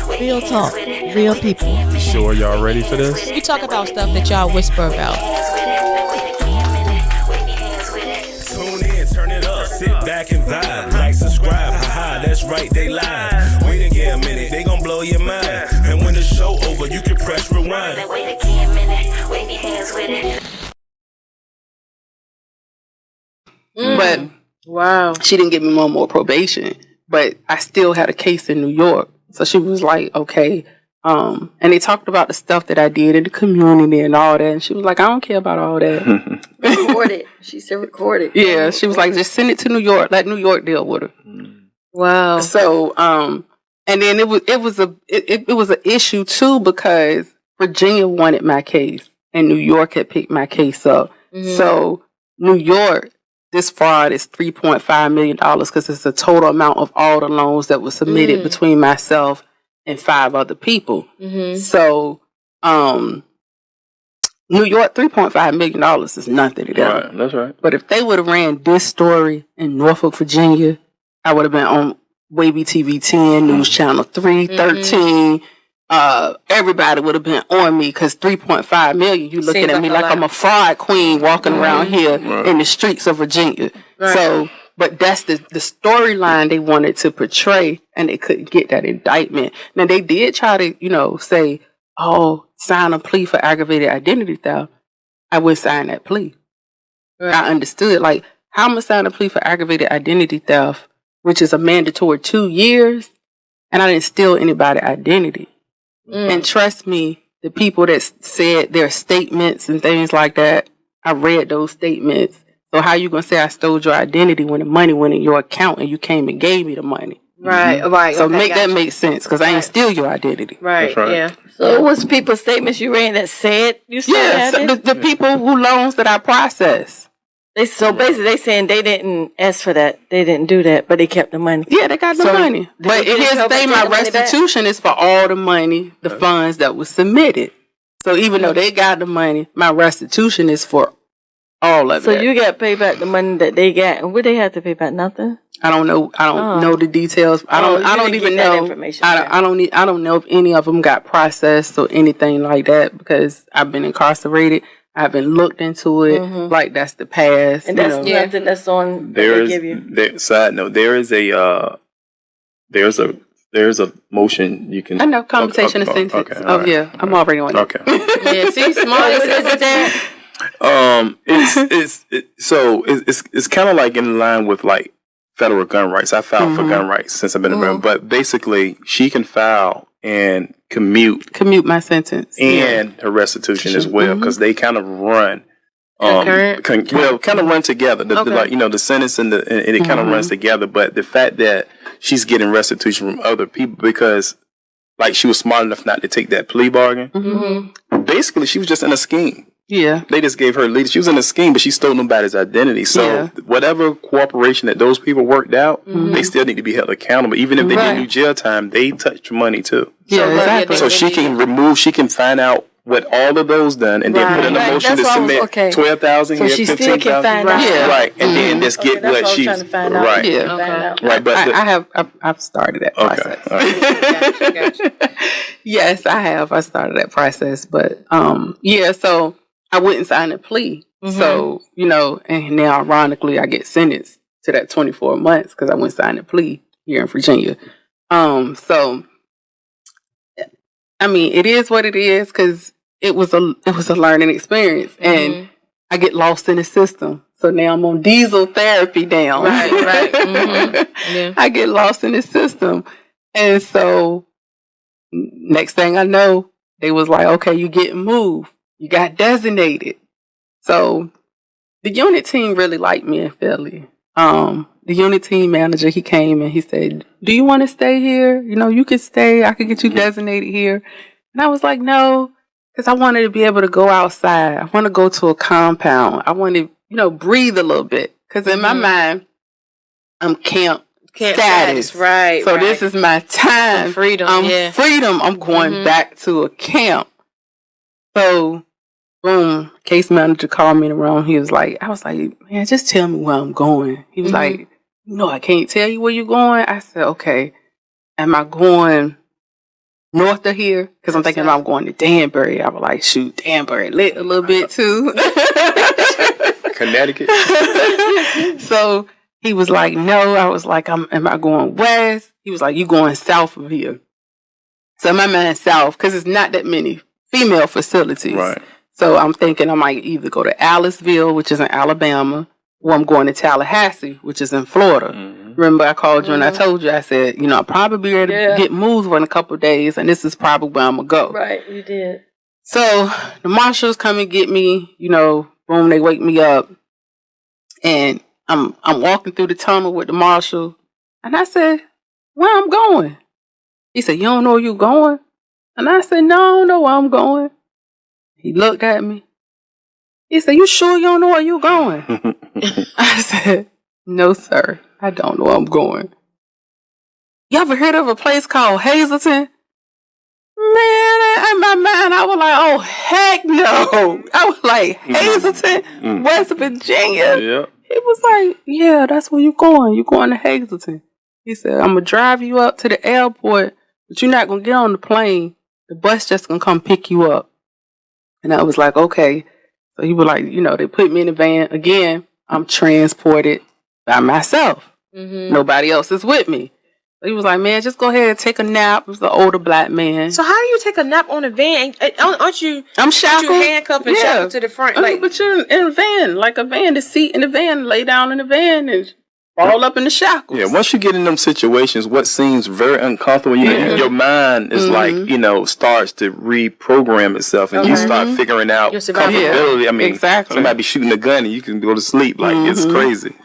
Real talk, real people. You sure y'all ready for this? We talk about stuff that y'all whisper about. Tune in, turn it up, sit back and vibe. Like, subscribe, haha, that's right, they live. Wait and get a minute, they gon' blow your mind. And when the show over, you can press rewind. Wait a minute, wave your hands with it. But wow, she didn't give me no more probation. But I still had a case in New York. So she was like, okay. And they talked about the stuff that I did in the community and all that. And she was like, I don't care about all that. record it. She said record it. Yeah, she was like, just send it to New York. Let New York deal with her. Wow. So, and then it was an issue too because Virginia wanted my case and New York had picked my case up. Mm-hmm. So New York, this fraud is $3.5 million because it's the total amount of all the loans that were submitted between myself and 5 other people. Mm-hmm. So, New York, $3.5 million is nothing to them. Right, that's right. But if they would have ran this story in Norfolk, Virginia, I would have been on Wavy TV 10, News Channel 3, 13. Everybody would have been on me because $3.5 million. You looking at me like I'm a fraud queen walking around here in the streets of Virginia. Right. So, but that's the storyline they wanted to portray, and they couldn't get that indictment. Now they did try to, say, "Oh, sign a plea for aggravated identity theft." I would sign that plea. Right. I understood, like, how am I going to sign a plea for aggravated identity theft, which is a mandatory 2 years, and I didn't steal anybody's identity. And trust me, the people that said their statements and things like that, I read those statements. So how you gonna say I stole your identity when the money went in your account and you came and gave me the money? Right, right. So make that make sense because I ain't steal your identity. Right, yeah. So it was people's statements you read that said you said yeah, the people who loans that I process. So basically, they saying they didn't ask for that. They didn't do that, but they kept the money. Yeah, they got the money. But here's the thing, my restitution is for all the money, the funds that was submitted. So even though they got the money, my restitution is for all of it. So you got to pay back the money that they got. And would they have to pay back nothing? I don't know. I don't know the details. I don't even know. I don't know if any of them got processed or anything like that because I've been incarcerated. I haven't looked into it. Like that's the past. And that's nothing that's on. Side note: there's a motion you can. I know commutation of sentence. Okay, I'm already on it. Okay. Yeah, see, smart is it that? It's kind of like in line with like federal gun rights. I filed for gun rights since I've been around, but basically she can file and commute my sentence and her restitution as well because they kind of run kind of run together. The sentence and it kind of runs together. But the fact that she's getting restitution from other people because like she was smart enough not to take that plea bargain. Basically, she was just in a scheme. Yeah, they just gave her lead. She was in a scheme, but she stole nobody's identity. So whatever cooperation that those people worked out, they still need to be held accountable. Even if they didn't do jail time, they touched money too. Yeah, exactly. So she can find out what all of those done, and then put in a motion to submit 12,000 here, 15,000. Right, and then just get what she's right. Yeah, right. But I've started that process. Gotcha. Yes, I have. I started that process, but so I wouldn't sign a plea. So and now ironically, I get sentenced to that 24 months because I wouldn't sign a plea here in Virginia. So I mean, it is what it is because it was a learning experience, and I get lost in the system. So now I'm on diesel therapy now. Right. Yeah. I get lost in the system, and so next thing I know, they was like, "Okay, you getting moved. You got designated." So the unit team really liked me in Philly. The unit team manager, he came and he said, "Do you want to stay here? You can stay. I could get you designated here." And I was like, "No," because I wanted to be able to go outside. I want to go to a compound. I want to, breathe a little bit. Because in my mind, I'm camp status. Right. So this is my time. Some freedom. Freedom. I'm going back to a camp. So boom, case manager called me in the room. I was like, "Man, just tell me where I'm going." He was like, "No, I can't tell you where you're going." I said, "Okay, am I going north of here, because I'm thinking about going to Danbury. I was like, shoot, Danbury lit a little bit too. Connecticut. So he was like, no. I was like, am I going west? He was like, you going south of here. So my mind south, because it's not that many female facilities. Right. So I'm thinking I might either go to Aliceville, which is in Alabama, or I'm going to Tallahassee, which is in Florida. Mm-hmm. Remember I called you and I told you, I said, you know, I'll probably be ready to get moved in a couple of days, and this is probably where I'm going to go. Right, you did. So the marshals come and get me, you know, boom, they wake me up, and I'm walking through the tunnel with the marshal, and I said, where I'm going? He said, you don't know where you're going? And I said, no, I don't know where I'm going. He looked at me. He said, you sure you don't know where you're going? I said, no, sir. I don't know where I'm going. You ever heard of a place called 𝐬𝐮𝐬𝐫𝐿? Man, in my mind, I was like, oh, heck no. I was like, 𝐬𝐮𝐬𝐫𝐿, West Virginia? Yeah. He was like, yeah, that's where you're going. You're going to 𝐬𝐮𝐬𝐫𝐿. He said, I'm going to drive you up to the airport, but you're not going to get on the plane. The bus just going to come pick you up. And I was like, okay. So he was like, you know, they put me in the van. Again, I'm transported by myself. Mm-hmm. Nobody else is with me. So he was like, man, just go ahead and take a nap. It was an older black man. So how do you take a nap on a van? Aren't you? I'm shackled. You handcuffed and shackled to the front. Like, but you're in a van, like a van, the seat in the van, lay down in the van and fall up in the shackles. Yeah, once you get in them situations, what seems very uncomfortable, your mind is like, you know, starts to reprogram itself, and you start figuring out comfortability. I mean, somebody be shooting a gun and you can go to sleep. Like, it's crazy.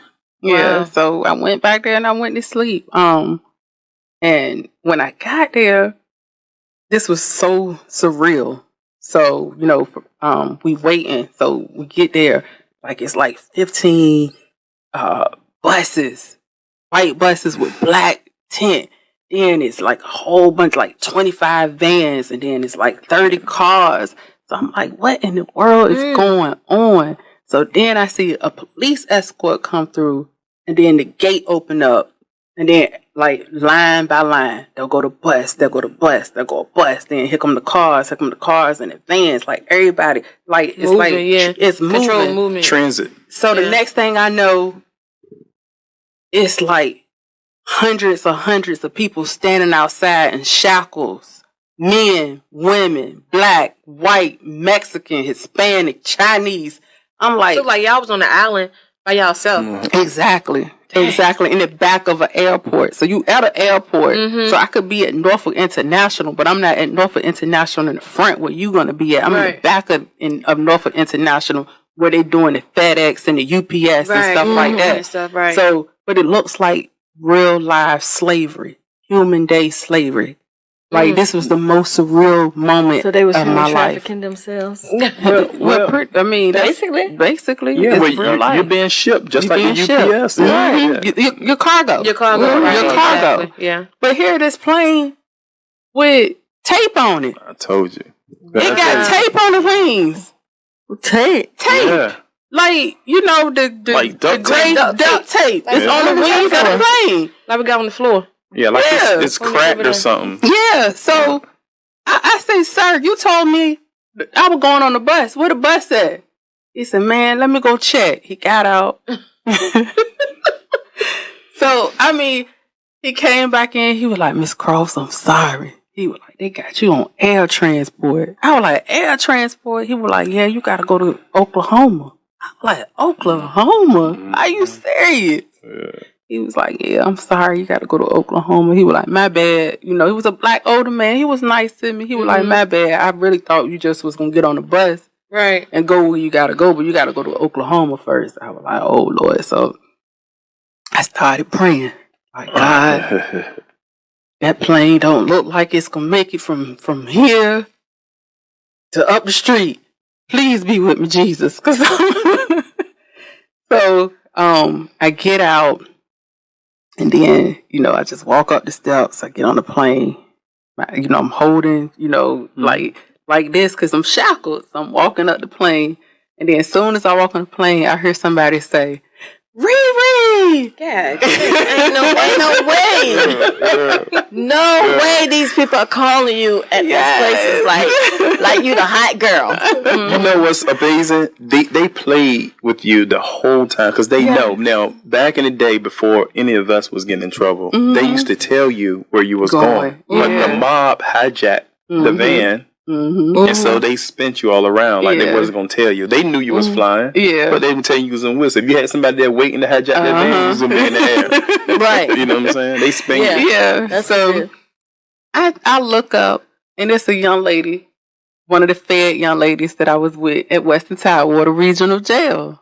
Yeah, so I went back there and I went to sleep. And when I got there, this was so surreal. So, you know, we waiting. So we get there, like it's like 15 buses, white buses with black tint. Then it's like a whole bunch, like 25 vans, and then it's like 30 cars. So I'm like, what in the world is going on? So then I see a police escort come through, and then the gate open up, and then like line by line, they'll go to bus, they'll go to bus, they'll go to bus. Then here come the cars, and the vans, like everybody, like it's moving, it's moving. Control movement. Transit. So the next thing I know, it's like hundreds of people standing outside in shackles. Men, women, black, white, Mexican, Hispanic, Chinese. I'm like, look like y'all was on the island by y'allself. Exactly. In the back of an airport. So you at an airport. So I could be at Norfolk International, but I'm not at Norfolk International in the front where you gonna be at. I'm in the back of Norfolk International where they doing the FedEx and the UPS and stuff like that. So, but it looks like real life slavery, human day slavery. Like this was the most surreal moment of my life. Trafficking themselves. I mean, basically, yeah. It's real life. You're being shipped just like the UPS. Right. Your cargo. Your cargo. Your cargo. Exactly. Yeah. But here, this plane with tape on it. I told you. It got tape on the wings. Tape. Yeah. Like, you know, the like gray duct tape. It's on the wings of the plane. Like we got on the floor. Yeah, like it's cracked or something. Yeah, so I say, sir, you told me I was going on the bus. Where the bus at? He said, man, let me go check. He got out. So, I mean, he came back in. He was like, Miss Cross, I'm sorry. He was like, they got you on air transport. I was like, air transport? He was like, yeah, you got to go to Oklahoma. I was like, Oklahoma? Are you serious? Yeah. He was like, yeah, I'm sorry, you got to go to Oklahoma. He was like, my bad. You know, he was a black older man. He was nice to me. He was like, my bad. I really thought you just was going to get on the bus and go where you got to go, but you got to go to Oklahoma first. I was like, oh, Lord. So I started praying. Like, God, that plane don't look like it's going to make it from here to up the street. Please be with me, Jesus. So I get out. And then, you know, I just walk up the steps. I get on the plane. You know, I'm holding, you know, like this because I'm shackled. So I'm walking up the plane. And then as soon as I walk on the plane, I hear somebody say, Riri! me. Yeah. Ain't no way these people are calling you at these places like you the hot girl. You know what's amazing? They played with you the whole time because they know. Now, back in the day before any of us was getting in trouble, they used to tell you where you was going. But the mob hijacked the van. And so they spent you all around like they wasn't going to tell you. They knew you was flying, but they didn't tell you was in whistle. If you had somebody there waiting to hijack that van, you was going to be in the air. Right. You know what I'm saying? They spent you. Yeah. That's So I look up, and it's a young lady, one of the fed young ladies that I was with at Western Tidewater Regional Jail.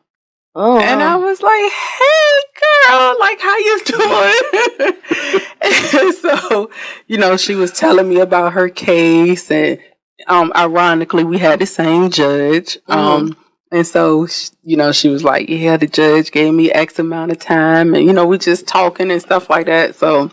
Oh, And I was like, hey, girl, like, how you doing? And so, you know, she was telling me about her case, and ironically, we had the same judge. And so, you know, she was like, yeah, the judge gave me X amount of time, and, you know, we just talking and stuff like that. So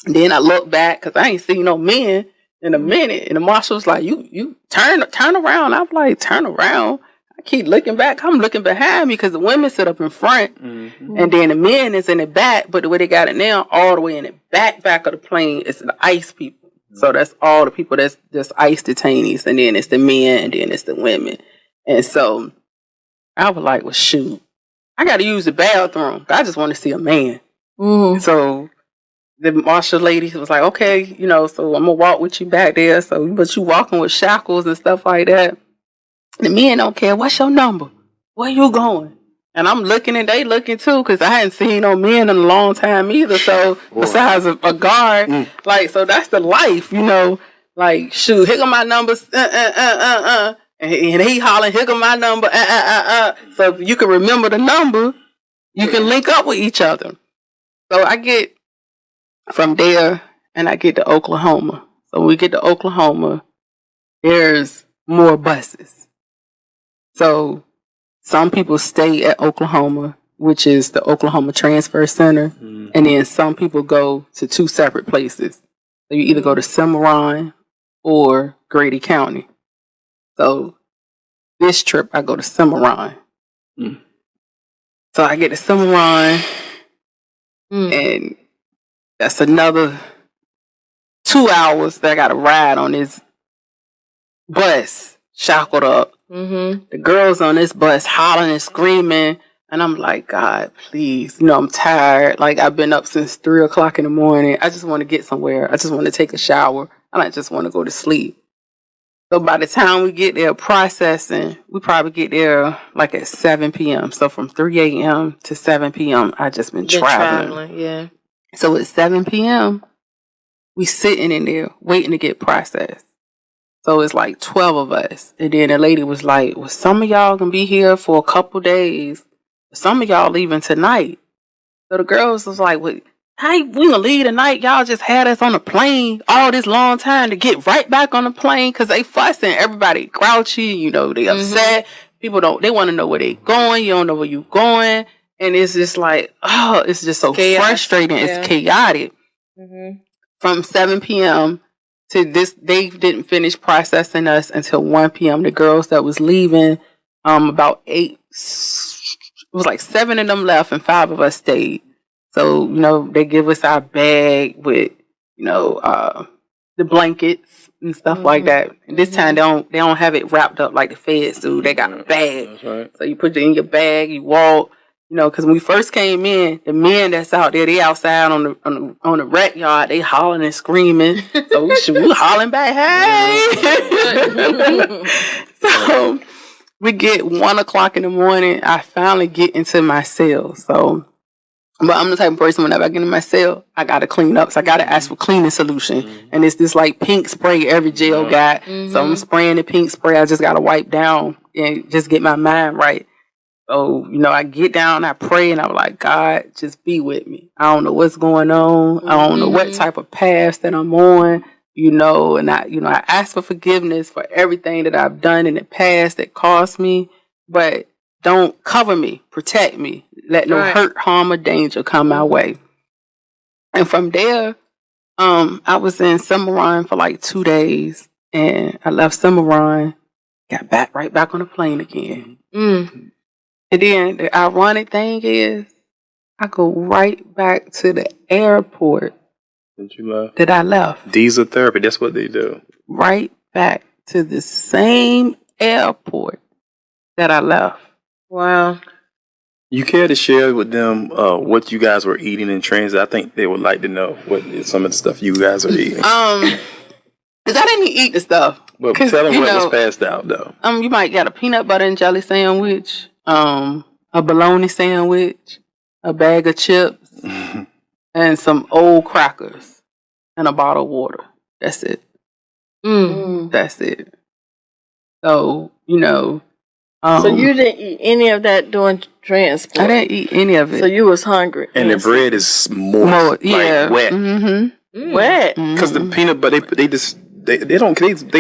then I look back, because I ain't seen no men in a minute, and the marshal was like, you turn around. I'm like, turn around. I keep looking back. I'm looking behind me because the women sit up in front, and then the men is in the back. But the way they got it now, all the way in the back of the plane is the ICE people. So that's all the people that's just ICE detainees, and then it's the men, and then it's the women. And so I was like, well, shoot, I got to use the bathroom. I just want to see a man. So the marshal lady was like, okay, you know, so I'm gonna walk with you back there. So, but you walking with shackles and stuff like that. The men don't care. What's your number? Where you going? And I'm looking, and they looking too, because I hadn't seen no men in a long time either. So besides a guard, like, so that's the life, you know. Like, shoot, here go my numbers, and he hollering, here go my number, So if you can remember the number, you can link up with each other. So I get from there, and I get to Oklahoma. So when we get to Oklahoma, there's more buses. So some people stay at Oklahoma, which is the Oklahoma Transfer Center, and then some people go to two separate places. So you either go to Cimarron or Grady County. So this trip, I go to Cimarron. So I get to Cimarron, and that's another 2 hours that I got to ride on this bus, shackled up. The girls on this bus hollering and screaming, and I'm like, God, please, you know, I'm tired. Like, I've been up since 3 o'clock in the morning. I just want to get somewhere. I just want to take a shower, and I just want to go to sleep. So by the time we get there processing, we probably get there like at 7 p.m. So from 3 a.m. to 7 p.m., I just been traveling. Yeah. So at 7 p.m., we sitting in there waiting to get processed. So it's like 12 of us. And then the lady was like, well, some of y'all gonna be here for a couple days. Some of y'all leaving tonight. So the girls was like, well, how we gonna leave tonight? Y'all just had us on a plane all this long time to get right back on the plane because they fussing. Everybody grouchy, you know, they upset. People they want to know where they going. You don't know where you going. And it's just like, oh, it's just so frustrating. Yeah. It's chaotic. From 7 p.m. to this, they didn't finish processing us until 1 p.m. The girls that was leaving, about 8, it was like 7 of them left and 5 of us stayed. So, you know, they give us our bag with, you know, the blankets and stuff like that. And this time they don't have it wrapped up like the feds do. They got a bag. That's right. So you put it in your bag, you walk. You know, because when we first came in, the men that's out there, they outside on the rec yard, they hollering and screaming. So we hollering back, hey! So we get 1 o'clock in the morning. I finally get into my cell. So, but I'm the type of person, whenever I get in my cell, I got to clean up. So I got to ask for cleaning solution. And it's this like pink spray every jail got. So I'm spraying the pink spray. I just got to wipe down and just get my mind right. So, you know, I get down, I pray, and I'm like, God, just be with me. I don't know what's going on. I don't know what type of path that I'm on, you know, and I ask for forgiveness for everything that I've done in the past that cost me, but don't cover me, protect me. Let no hurt, harm, or danger come my way. And from there, I was in Cimarron for like 2 days, and I left Cimarron, got right back on the plane again. And then the ironic thing is, I go right back to the airport that I left. Diesel therapy, that's what they do. Right back to the same airport that I left. Wow. You care to share with them what you guys were eating in transit? I think they would like to know what is some of the stuff you guys are eating. Because I didn't eat the stuff. Well, tell them what was passed out, though. You might get a peanut butter and jelly sandwich, a bologna sandwich, a bag of chips, and some old crackers, and a bottle of water. That's it. That's it. So, so you didn't eat any of that during transport? I didn't eat any of it. So you was hungry. And the bread is more yeah. wet. Wet? Because the peanut butter, they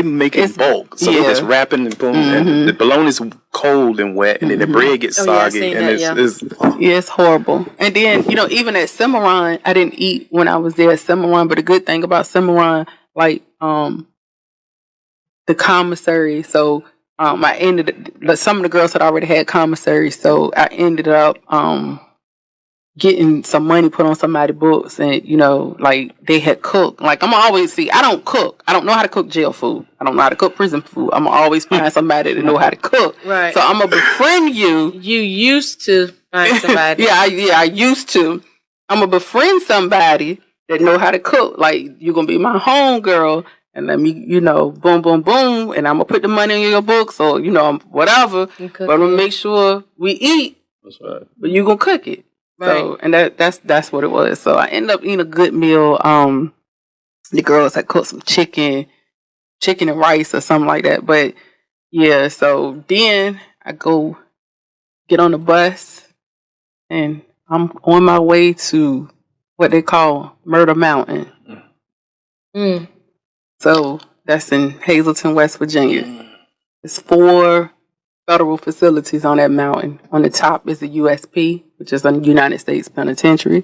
make it bulk. So they just wrapping and boom. And the bologna is cold and wet, and then the bread gets soggy. And it's horrible. And then, even at Cimarron, I didn't eat when I was there at Cimarron. But the good thing about Cimarron, like, the commissary, so I ended some of the girls had already had commissary, so I ended up getting some money put on somebody's books, and like they had cooked. Like I don't cook. I don't know how to cook jail food. I don't know how to cook prison food. I'm always find somebody that know how to cook. Right. So I'm gonna befriend you. You used to find somebody. I used to. I'm gonna befriend somebody that know how to cook. Like you're gonna be my homegirl. And let me, boom, boom, boom, and I'm gonna put the money in your books, or whatever. But I'm gonna make sure we eat. That's right. But you gonna cook it. Right. So, and that's what it was. So I ended up eating a good meal. The girls had cooked some chicken and rice or something like that. But yeah, so then I go get on the bus, and I'm on my way to what they call Murder Mountain. So that's in 𝐬𝐮𝐬𝐫𝐿, West Virginia. There's 4 federal facilities on that mountain. On the top is the USP, which is a United States Penitentiary.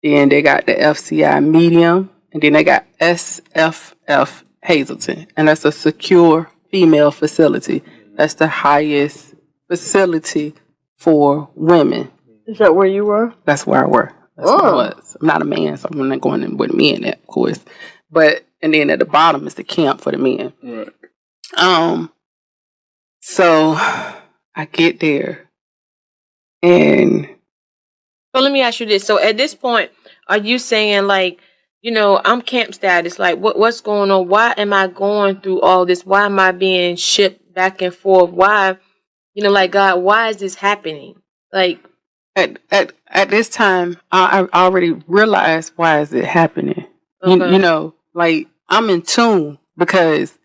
Then they got the FCI Medium, and then they got SFF 𝐬𝐮𝐬𝐫𝐿, and that's a secure female facility. That's the highest facility for women. Is that where you were? That's where I were. That's where I was. I'm not a man, so I'm not going in with men, of course. And then at the bottom is the camp for the men. Right. So I get there, and so let me ask you this. So at this point, are you saying like, I'm camp status? Like, what's going on? Why am I going through all this? Why am I being shipped back and forth? Why, like God, why is this happening? Like at this time, I already realized why is it happening. Okay. Like I'm in tune because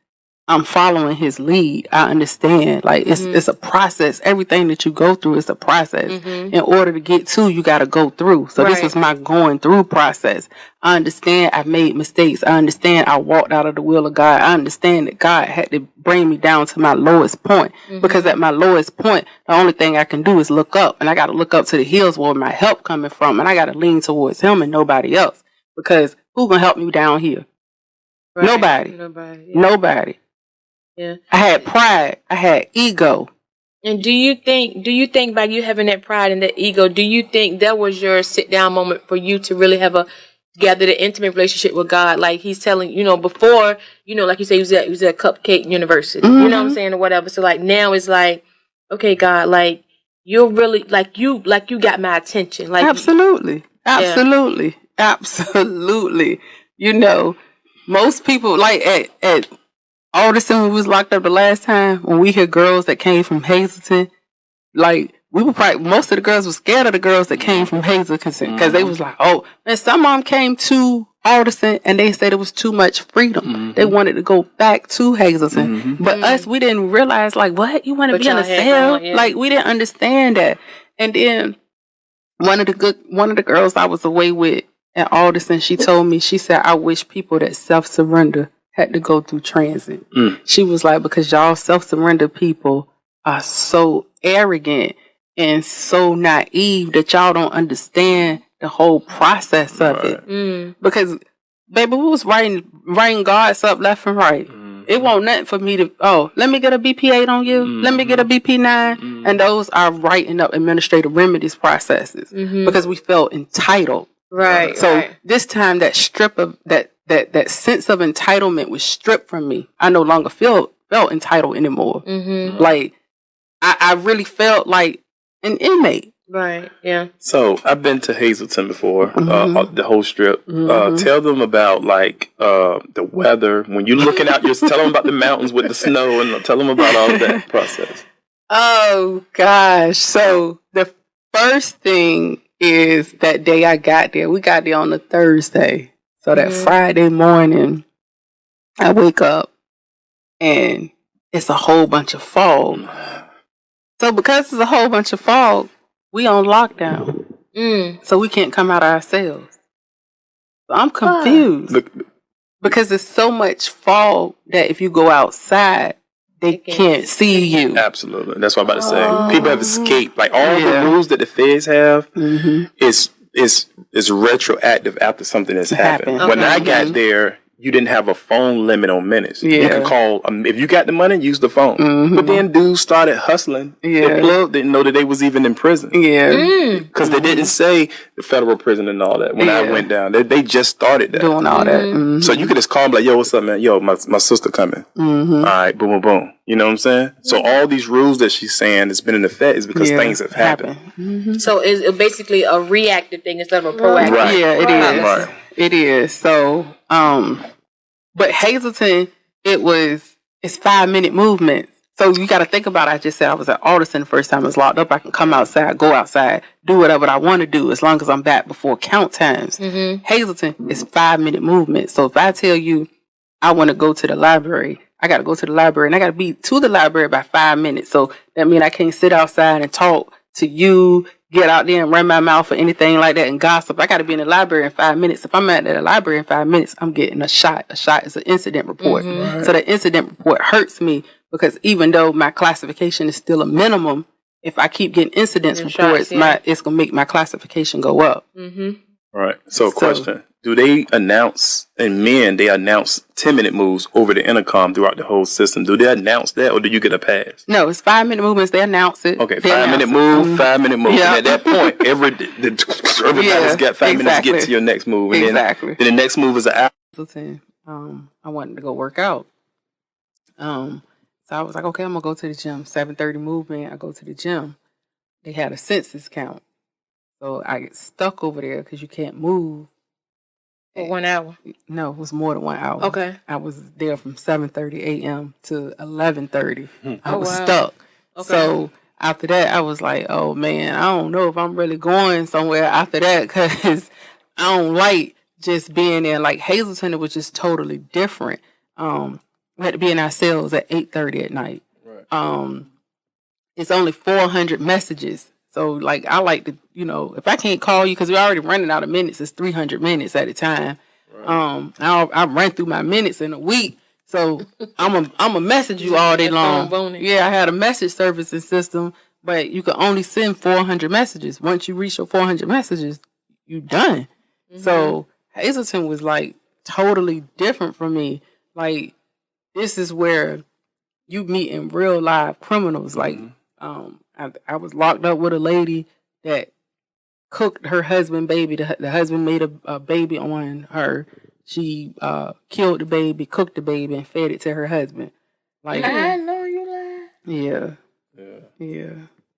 I'm following his lead. I understand. Like it's a process. Everything that you go through is a process. In order to get to, you got to go through. So this is my going through process. I understand I made mistakes. I understand I walked out of the will of God. I understand that God had to bring me down to my lowest point. Because at my lowest point, the only thing I can do is look up. And I got to look up to the hills where my help coming from. And I got to lean towards him and nobody else. Because who gonna help me down here? Right. Nobody. Yeah. I had pride. I had ego. And do you think by you having that pride and that ego, do you think that was your sit down moment for you to really have gather the intimate relationship with God? Like he's telling, before, like you say, he was at Cupcake University, you know what I'm saying, or whatever. So like now it's like, okay, God, like you're really like you got my attention. Like absolutely. Most people like at Alderson, when we was locked up the last time, when we hear girls that came from 𝐬𝐿, like we were probably, most of the girls were scared of the girls that came from 𝐬𝐿 because they was like, oh, and some of them came to Alderson and they said it was too much freedom. They wanted to go back to 𝐬𝐿. But us, we didn't realize like, what? You want to be in a cell? Like we didn't understand that. And then one of the girls I was away with at Alderson, she told me, she said, I wish people that self-surrender had to go through transit. She was like, because y'all self-surrender people are so arrogant and so naive that y'all don't understand the whole process of it. Because, baby, we was writing God's up left and right. It won't nothing for me to, let me get a BP8 on you. Let me get a BP9. And those are writing up administrative remedies processes because we felt entitled. Right. So this time that strip of that sense of entitlement was stripped from me. I no longer felt entitled anymore. Like I really felt like an inmate. Right. Yeah. So I've been to Hazleton before, the whole strip. Tell them about like the weather when you're looking out. Just tell them about the mountains with the snow, and tell them about all of that process. Oh gosh! So the first thing is that day I got there. We got there on a Thursday, so that Friday morning, I wake up and it's a whole bunch of fog. So because it's a whole bunch of fog, we on lockdown. So we can't come out of our cells. So I'm confused because there's so much fog that if you go outside, they can't see you. Absolutely. That's what I'm about to say. People have escaped. Like all the rules that the feds have is retroactive after something has happened. When I got there, you didn't have a phone limit on minutes. You could call, if you got the money, use the phone. But then dudes started hustling. The plug didn't know that they was even in prison. Because they didn't say the federal prison and all that. When I went down, they just started that. Doing all that. So you could just call them like, yo, what's up, man? Yo, my sister coming. All right, boom, boom, boom. You know what I'm saying? So all these rules that she's saying has been in effect is because things have happened. So it's basically a reactive thing instead of a proactive. Right. Yeah, it is. Right. It is. So, but Hazleton, it's 5-minute movements. So you got to think about it. I just said I was at Alderson the first time it was locked up. I can come outside, go outside, do whatever I want to do as long as I'm back before count times. Hazleton is 5-minute movement. So if I tell you I want to go to the library, I got to go to the library and I got to be to the library by 5 minutes. So that means I can't sit outside and talk to you, get out there and run my mouth or anything like that and gossip. I got to be in the library in 5 minutes. If I'm at the library in 5 minutes, I'm getting a shot. A shot is an incident report. So the incident report hurts me because even though my classification is still a minimum, if I keep getting incidents reports, it's going to make my classification go up. Right. So question. Do they announce, and they announce 10-minute moves over the intercom throughout the whole system? Do they announce that, or do you get a pass? No, it's 5-minute movements. They announce it. Okay, 5-minute move, 5-minute move. Yeah. And at that point, everybody's got 5 minutes to get to your next move. And then the next move is an hour. I wanted to go work out. So I was like, okay, I'm going to go to the gym. 7:30 movement, I go to the gym. They had a census count. So I get stuck over there because you can't move. For 1 hour? No, it was more than 1 hour. Okay. I was there from 7:30 a.m. to 11:30. I was stuck. Okay. So after that, I was like, oh, man, I don't know if I'm really going somewhere after that because I don't like just being there. Like Hazleton, it was just totally different. We had to be in our cells at 8:30 at night. Right. It's only 400 messages. So, like, I like to, if I can't call you, because we're already running out of minutes, it's 300 minutes at a time. Right. I run through my minutes in a week. So, I'm a message you all day long. Yeah, I had a message servicing system, but you can only send 400 messages. Once you reach your 400 messages, you're done. So, Hazleton was, like, totally different from me. Like, this is where you meet in real live criminals. Like, I was locked up with a lady that cooked her husband baby. The husband made a baby on her. She killed the baby, cooked the baby, and fed it to her husband. Like, I know you lied. Yeah.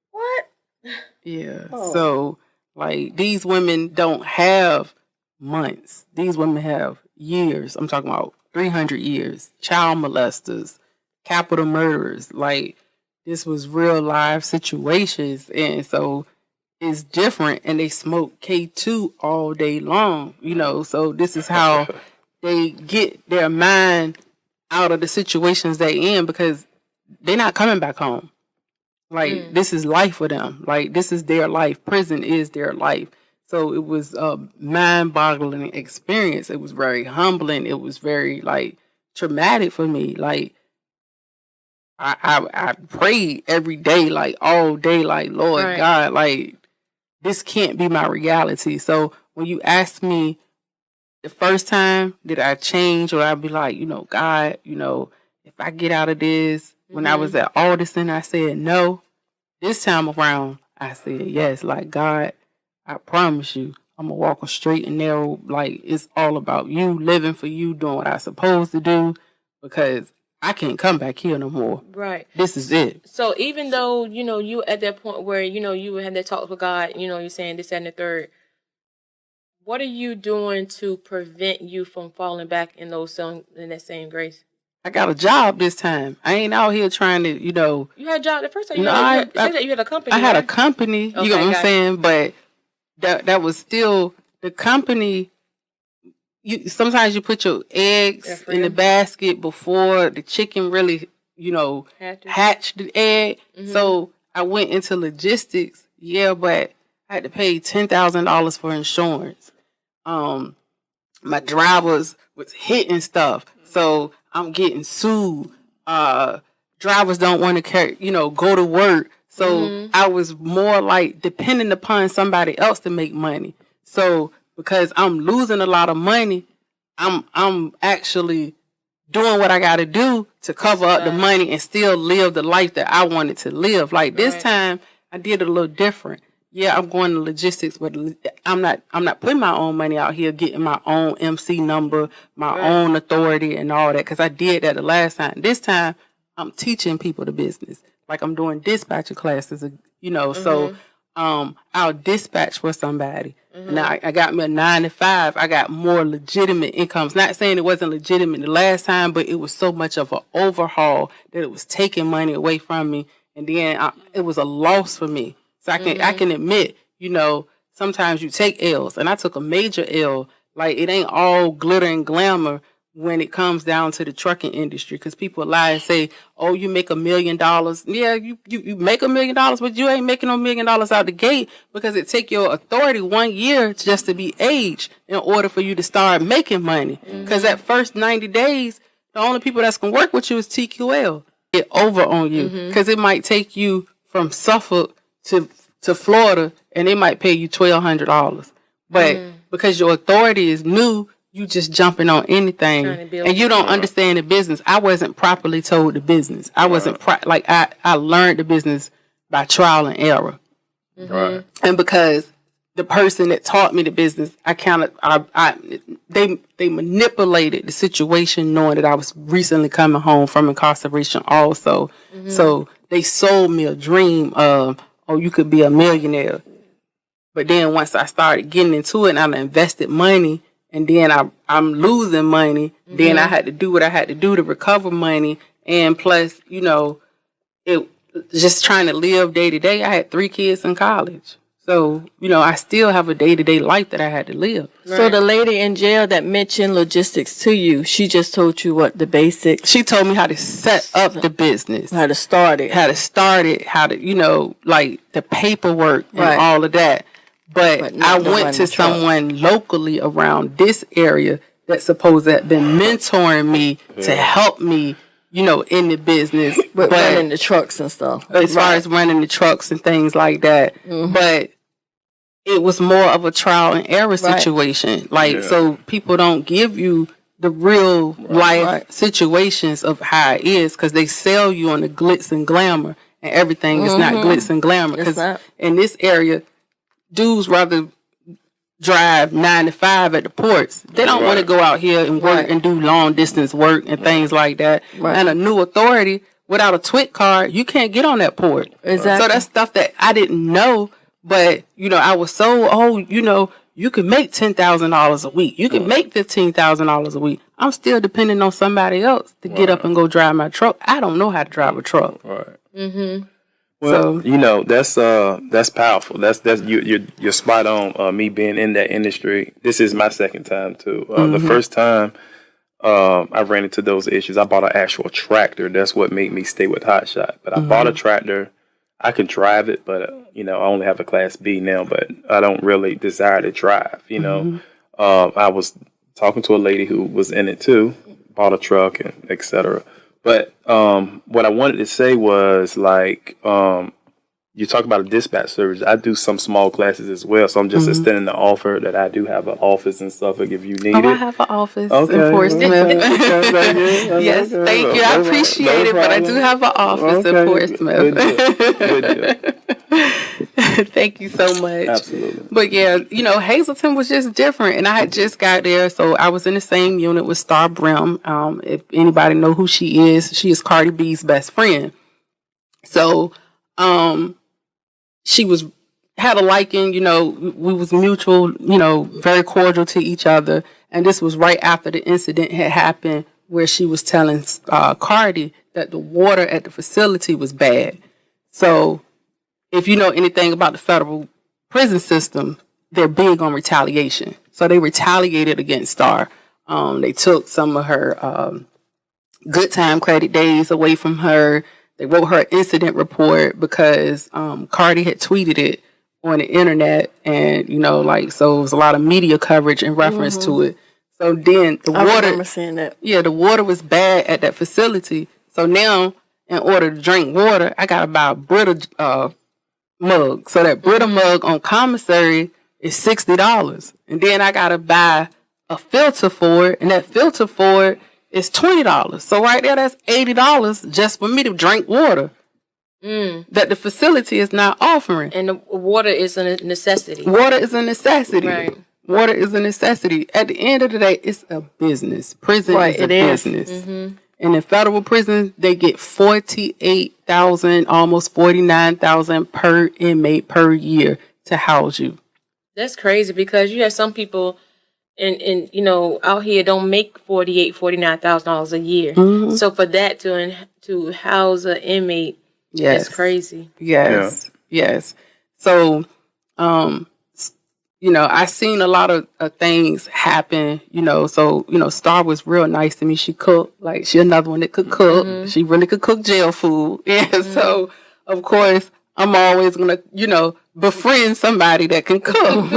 What? Yeah. Oh. So, like, these women don't have months. These women have years. I'm talking about 300 years. Child molesters, capital murderers. Like, this was real life situations, and so it's different. And they smoke K2 all day long, So this is how they get their mind out of the situations they in because they're not coming back home. Like this is life for them. Like this is their life. Prison is their life. So it was a mind-boggling experience. It was very humbling. It was very traumatic for me. Like. I prayed every day, all day, Lord God, this can't be my reality. So when you ask me the first time, did I change? Or I'd be like, God, if I get out of this. When I was at Alderson, I said no. This time around, I said yes. Like, God, I promise you, I'm going to walk a straight and narrow. Like, it's all about you, living for you, doing what I'm supposed to do, because I can't come back here no more. Right. This is it. So even though, you at that point where, you had that talk with God, you're saying this, that, and the third, what are you doing to prevent you from falling back in that same grace? I got a job this time. I ain't out here trying to, You had a job the first time. You had a company. I had a company. Okay, you know what I'm saying? But that was still the company. Sometimes you put your eggs in the basket before the chicken really, hatched the egg. So I went into logistics. Yeah, but I had to pay $10,000 for insurance. My drivers was hitting stuff. So I'm getting sued. Drivers don't want to go to work. So I was more like depending upon somebody else to make money. So because I'm losing a lot of money, I'm actually doing what I got to do to cover up the money and still live the life that I wanted to live. Like this time, I did it a little different. Yeah, I'm going to logistics, but I'm not putting my own money out here, getting my own MC number, my own authority and all that, because I did that the last time. This time, I'm teaching people the business. Like I'm doing dispatcher classes, so I'll dispatch for somebody. Now I got me a 9 to 5. I got more legitimate incomes. Not saying it wasn't legitimate the last time, but it was so much of an overhaul that it was taking money away from me, and then it was a loss for me. So I can admit, sometimes you take L's, and I took a major L. Like it ain't all glitter and glamour when it comes down to the trucking industry, because people lie and say, "Oh, you make $1 million." Yeah, you make $1 million, but you ain't making no $1 million out the gate, because it take your authority 1 year just to be aged in order for you to start making money. Because that first 90 days, the only people that's gonna work with you is TQL. Get over on you, because it might take you from Suffolk to Florida, and they might pay you $1,200. But because your authority is new, you just jumping on anything, and you don't understand the business. I wasn't properly told the business. I wasn't I learned the business by trial and error. Right. And because the person that taught me the business, they manipulated the situation, knowing that I was recently coming home from incarceration also. So they sold me a dream of, oh, you could be a millionaire. But then once I started getting into it and I invested money, and then I'm losing money, then I had to do what I had to do to recover money. And plus, it just trying to live day to day. I had 3 kids in college. So, I still have a day-to-day life that I had to live. Right. So the lady in jail that mentioned logistics to you, she just told you what the basics? She told me how to set up the business. How to start it. How to, like the paperwork and all of that. But I went to someone locally around this area that's supposed to have been mentoring me to help me, in the business. But running the trucks and stuff. As far as running the trucks and things like that. But it was more of a trial and error situation. So people don't give you the real life situations of how it is, because they sell you on the glitz and glamour, and everything is not glitz and glamour. Because in this area, dudes rather drive 9 to 5 at the ports. They don't want to go out here and work and do long distance work and things like that. And a new authority, without a TWIC card, you can't get on that port. Exactly. So that's stuff that I didn't know, but I was so, you can make $10,000 a week. You can make $15,000 a week. I'm still depending on somebody else to get up and go drive my truck. I don't know how to drive a truck. Right. Well, that's powerful. That's you're spot on. Me being in that industry, this is my second time too. The first time I ran into those issues, I bought an actual tractor. That's what made me stay with Hot Shot. But I bought a tractor. I can drive it, but I only have a Class B now. But I don't really desire to drive. I was talking to a lady who was in it too, bought a truck and etc. But what I wanted to say was, like, you talk about a dispatch service. I do some small classes as well, so I'm just extending the offer that I do have an office in Suffolk if you need it. I have an office Okay. in Portsmouth. Okay. Yes, thank you. I appreciate it, but I do have an office in Portsmouth. Good. Thank you so much. Absolutely. But yeah, 𝐬𝐻𝐫𝐿ton was just different, and I had just got there, so I was in the same unit with Star Brim. If anybody know who she is Cardi B's best friend. So, she had a liking, we was mutual, very cordial to each other. And this was right after the incident had happened where she was telling Cardi that the water at the facility was bad. So if you know anything about the federal prison system, they're big on retaliation. So they retaliated against Star. They took some of her good time credit days away from her. They wrote her an incident report because Cardi had tweeted it on the internet, and so it was a lot of media coverage in reference to it. So then I remember seeing that. Yeah, the water was bad at that facility. So now, in order to drink water, I gotta buy a Brita mug. So that Brita mug on commissary is $60, and then I gotta buy a filter for it, and that filter for it is $20. So right there, that's $80 just for me to drink water that the facility is not offering. And the water is a necessity. Water is a necessity. Right. Water is a necessity. At the end of the day, it's a business. Prison is a business. Mm-hmm. And in federal prison, they get $48,000, almost $49,000 per inmate per year to house you. That's crazy because you have some people and out here don't make $49,000 a year. Mm-hmm. So for that to house an inmate, yes, that's crazy. Yes, yes. So, I seen a lot of things happen. So Star was real nice to me. She cooked, like she another one that could cook. Mm-hmm. She really could cook jail food. Yeah. Mm-hmm. So of course I'm always gonna befriend somebody that can cook.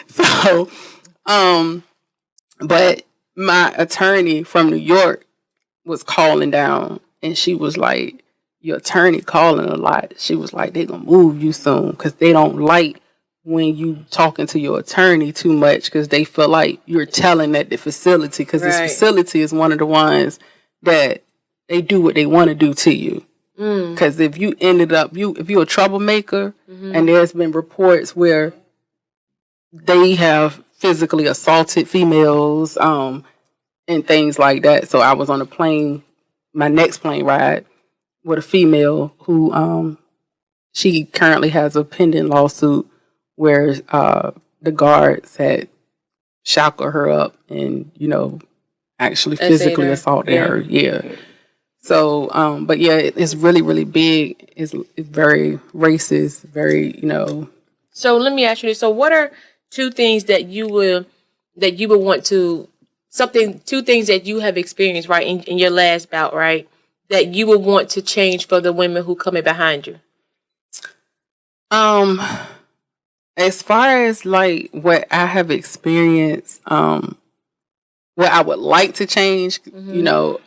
So, but my attorney from New York was calling down, and she was like, your attorney calling a lot. She was like, they gonna move you soon because they don't like when you talking to your attorney too much because they feel like you're telling at the facility because this facility is one of the ones that they do what they want to do to you. Because if you ended up, if you're a troublemaker, and there's been reports where they have physically assaulted females and things like that. So I was on a plane, my next plane ride, with a female who she currently has a pending lawsuit where the guards had shackled her up and, actually physically assaulted her. Yeah. So, but yeah, it's really, really big. It's very racist, very, So let me ask you this. So what are two things that you would want to, two things that you have experienced, right, in your last bout, right, that you would want to change for the women who come in behind you? As far as like what I have experienced, what I would like to change,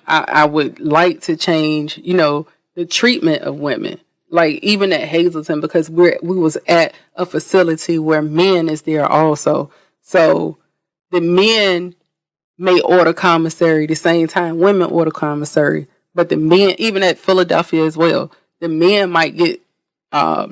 I would like to change, the treatment of women. Like even at 𝐻𝐿𝐵𝐿ton, because we was at a facility where men is there also. So the men may order commissary the same time women order commissary. But the men, even at Philadelphia as well, the men might get all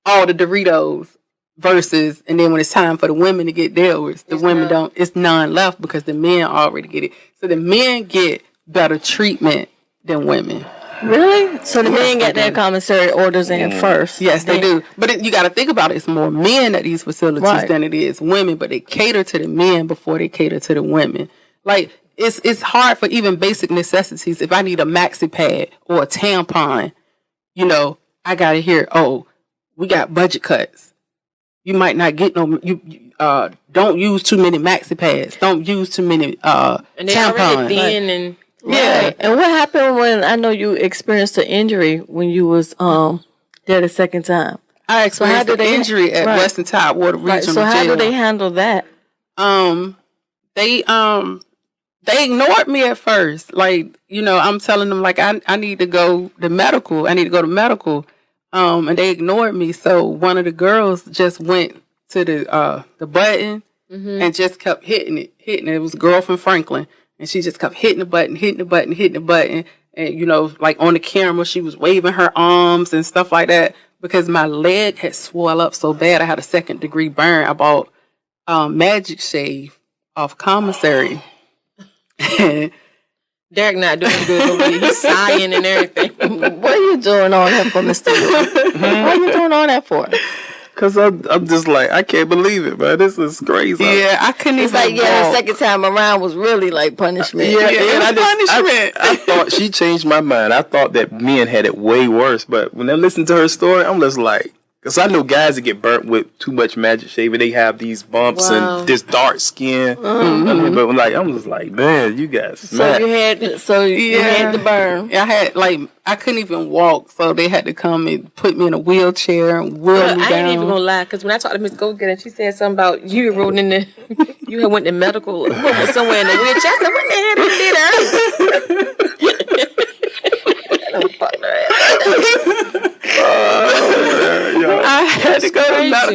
the Doritos versus, and then when it's time for the women to get theirs, the women don't, it's none left because the men already get it. So the men get better treatment than women. Really? So the men get their commissary orders in first? Yes, they do. But you got to think about it. It's more men at these facilities than it is women, but they cater to the men before they cater to the women. Like, it's hard for even basic necessities. If I need a maxi pad or a tampon, I got to hear, we got budget cuts. You might not get don't use too many maxi pads. Don't use too many and they tampons. Already thin and yeah. And what happened when I know you experienced an injury when you was there the second time? I experienced an injury at Western Tidewater Regional So how Jail. do they handle that? They ignored me at first. Like, I'm telling them like I need to go to medical. I need to go to medical. and they ignored me. So one of the girls just went to the button and just kept hitting it. It was a girl from Franklin, and she just kept hitting the button. And, you know, like on the camera, she was waving her arms and stuff like that because my leg had swelled up so bad. I had a 2nd-degree burn. I bought Magic Shave off Commissary. Derek not doing good. He's sighing and everything. What are you doing all that for, Mr. What are you doing all that for? Because I'm just like, I can't believe it, man. This is crazy. Yeah, I couldn't It's even like, the second time around was really like punishment. Yeah, and punishment. I thought she changed my mind. I thought that men had it way worse. But when I listen to her story, I'm just like, because I know guys that get burnt with too much Magic Shave, they have these bumps and this dark skin. But like, I'm just like, man, you guys. So you had the burn. I had I couldn't even walk, so they had to come and put me in a wheelchair and wheel me down. I ain't even gonna lie, because when I talked to Miss Go-Getter, she said something about you rode in the, you had went to medical somewhere in the wheelchair. I said, what the hell did you do that? I had to go to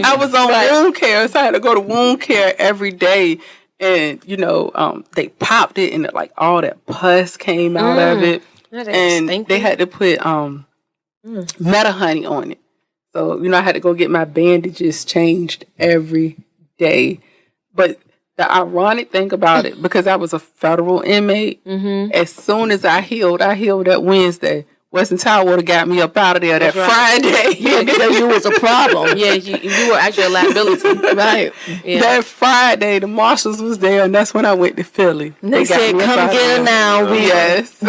I was on wound care, so I had to go to wound care every day. And, you know, they popped it and like all that pus came out of it. And they had to put Meta Honey on it. So, you know, I had to go get my bandages changed every day. But the ironic thing about it, because I was a federal inmate, as soon as I healed that Wednesday. Western Tower would have got me up out of there that Friday. Yeah, because you was a problem. Yeah, you were actually a liability. Right. Yeah. That Friday, the marshals was there, and that's when I went to Philly. They said, come get her now. We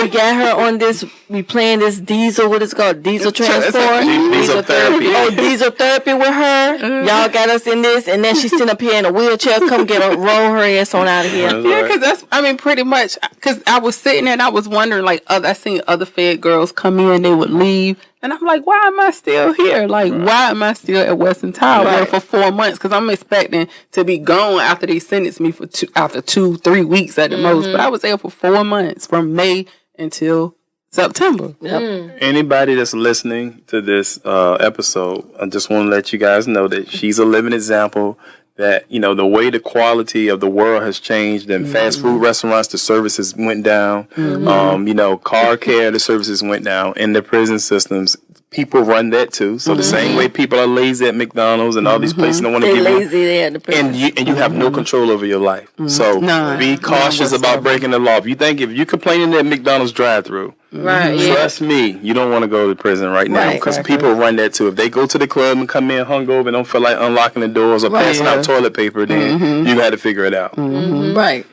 got her on this, we playing this diesel, what is it called? Diesel transport? Diesel therapy. Oh, diesel therapy with her. Y'all got us in this, and then she's sitting up here in a wheelchair. Come get her, roll her ass on out of here. Yeah, because that's, I mean, pretty much, because I was sitting there and I was wondering, like, I seen other Fed girls come in, they would leave, and I'm like, why am I still here? Like, why am I still at Western Tower for 4 months? Because I'm expecting to be gone after they sentenced me for 2-3 weeks at the most. But I was there for 4 months, from May until September. Anybody that's listening to this episode, I just want to let you guys know that she's a living example that, you know, the way the quality of the world has changed, and fast food restaurants, the services went down. You know, car care, the services went down. In the prison systems, people run that too. So the same way people are lazy at McDonald's and all these places don't want to give lazy there at the prison. and you have no control over your life. So be cautious about breaking the law. If you complaining at McDonald's drive-thru, trust me, you don't want to go to prison right now, because people run that too. If they go to the club and come in hungover and don't feel like unlocking the doors or passing out toilet paper, then you got to figure it out. Right.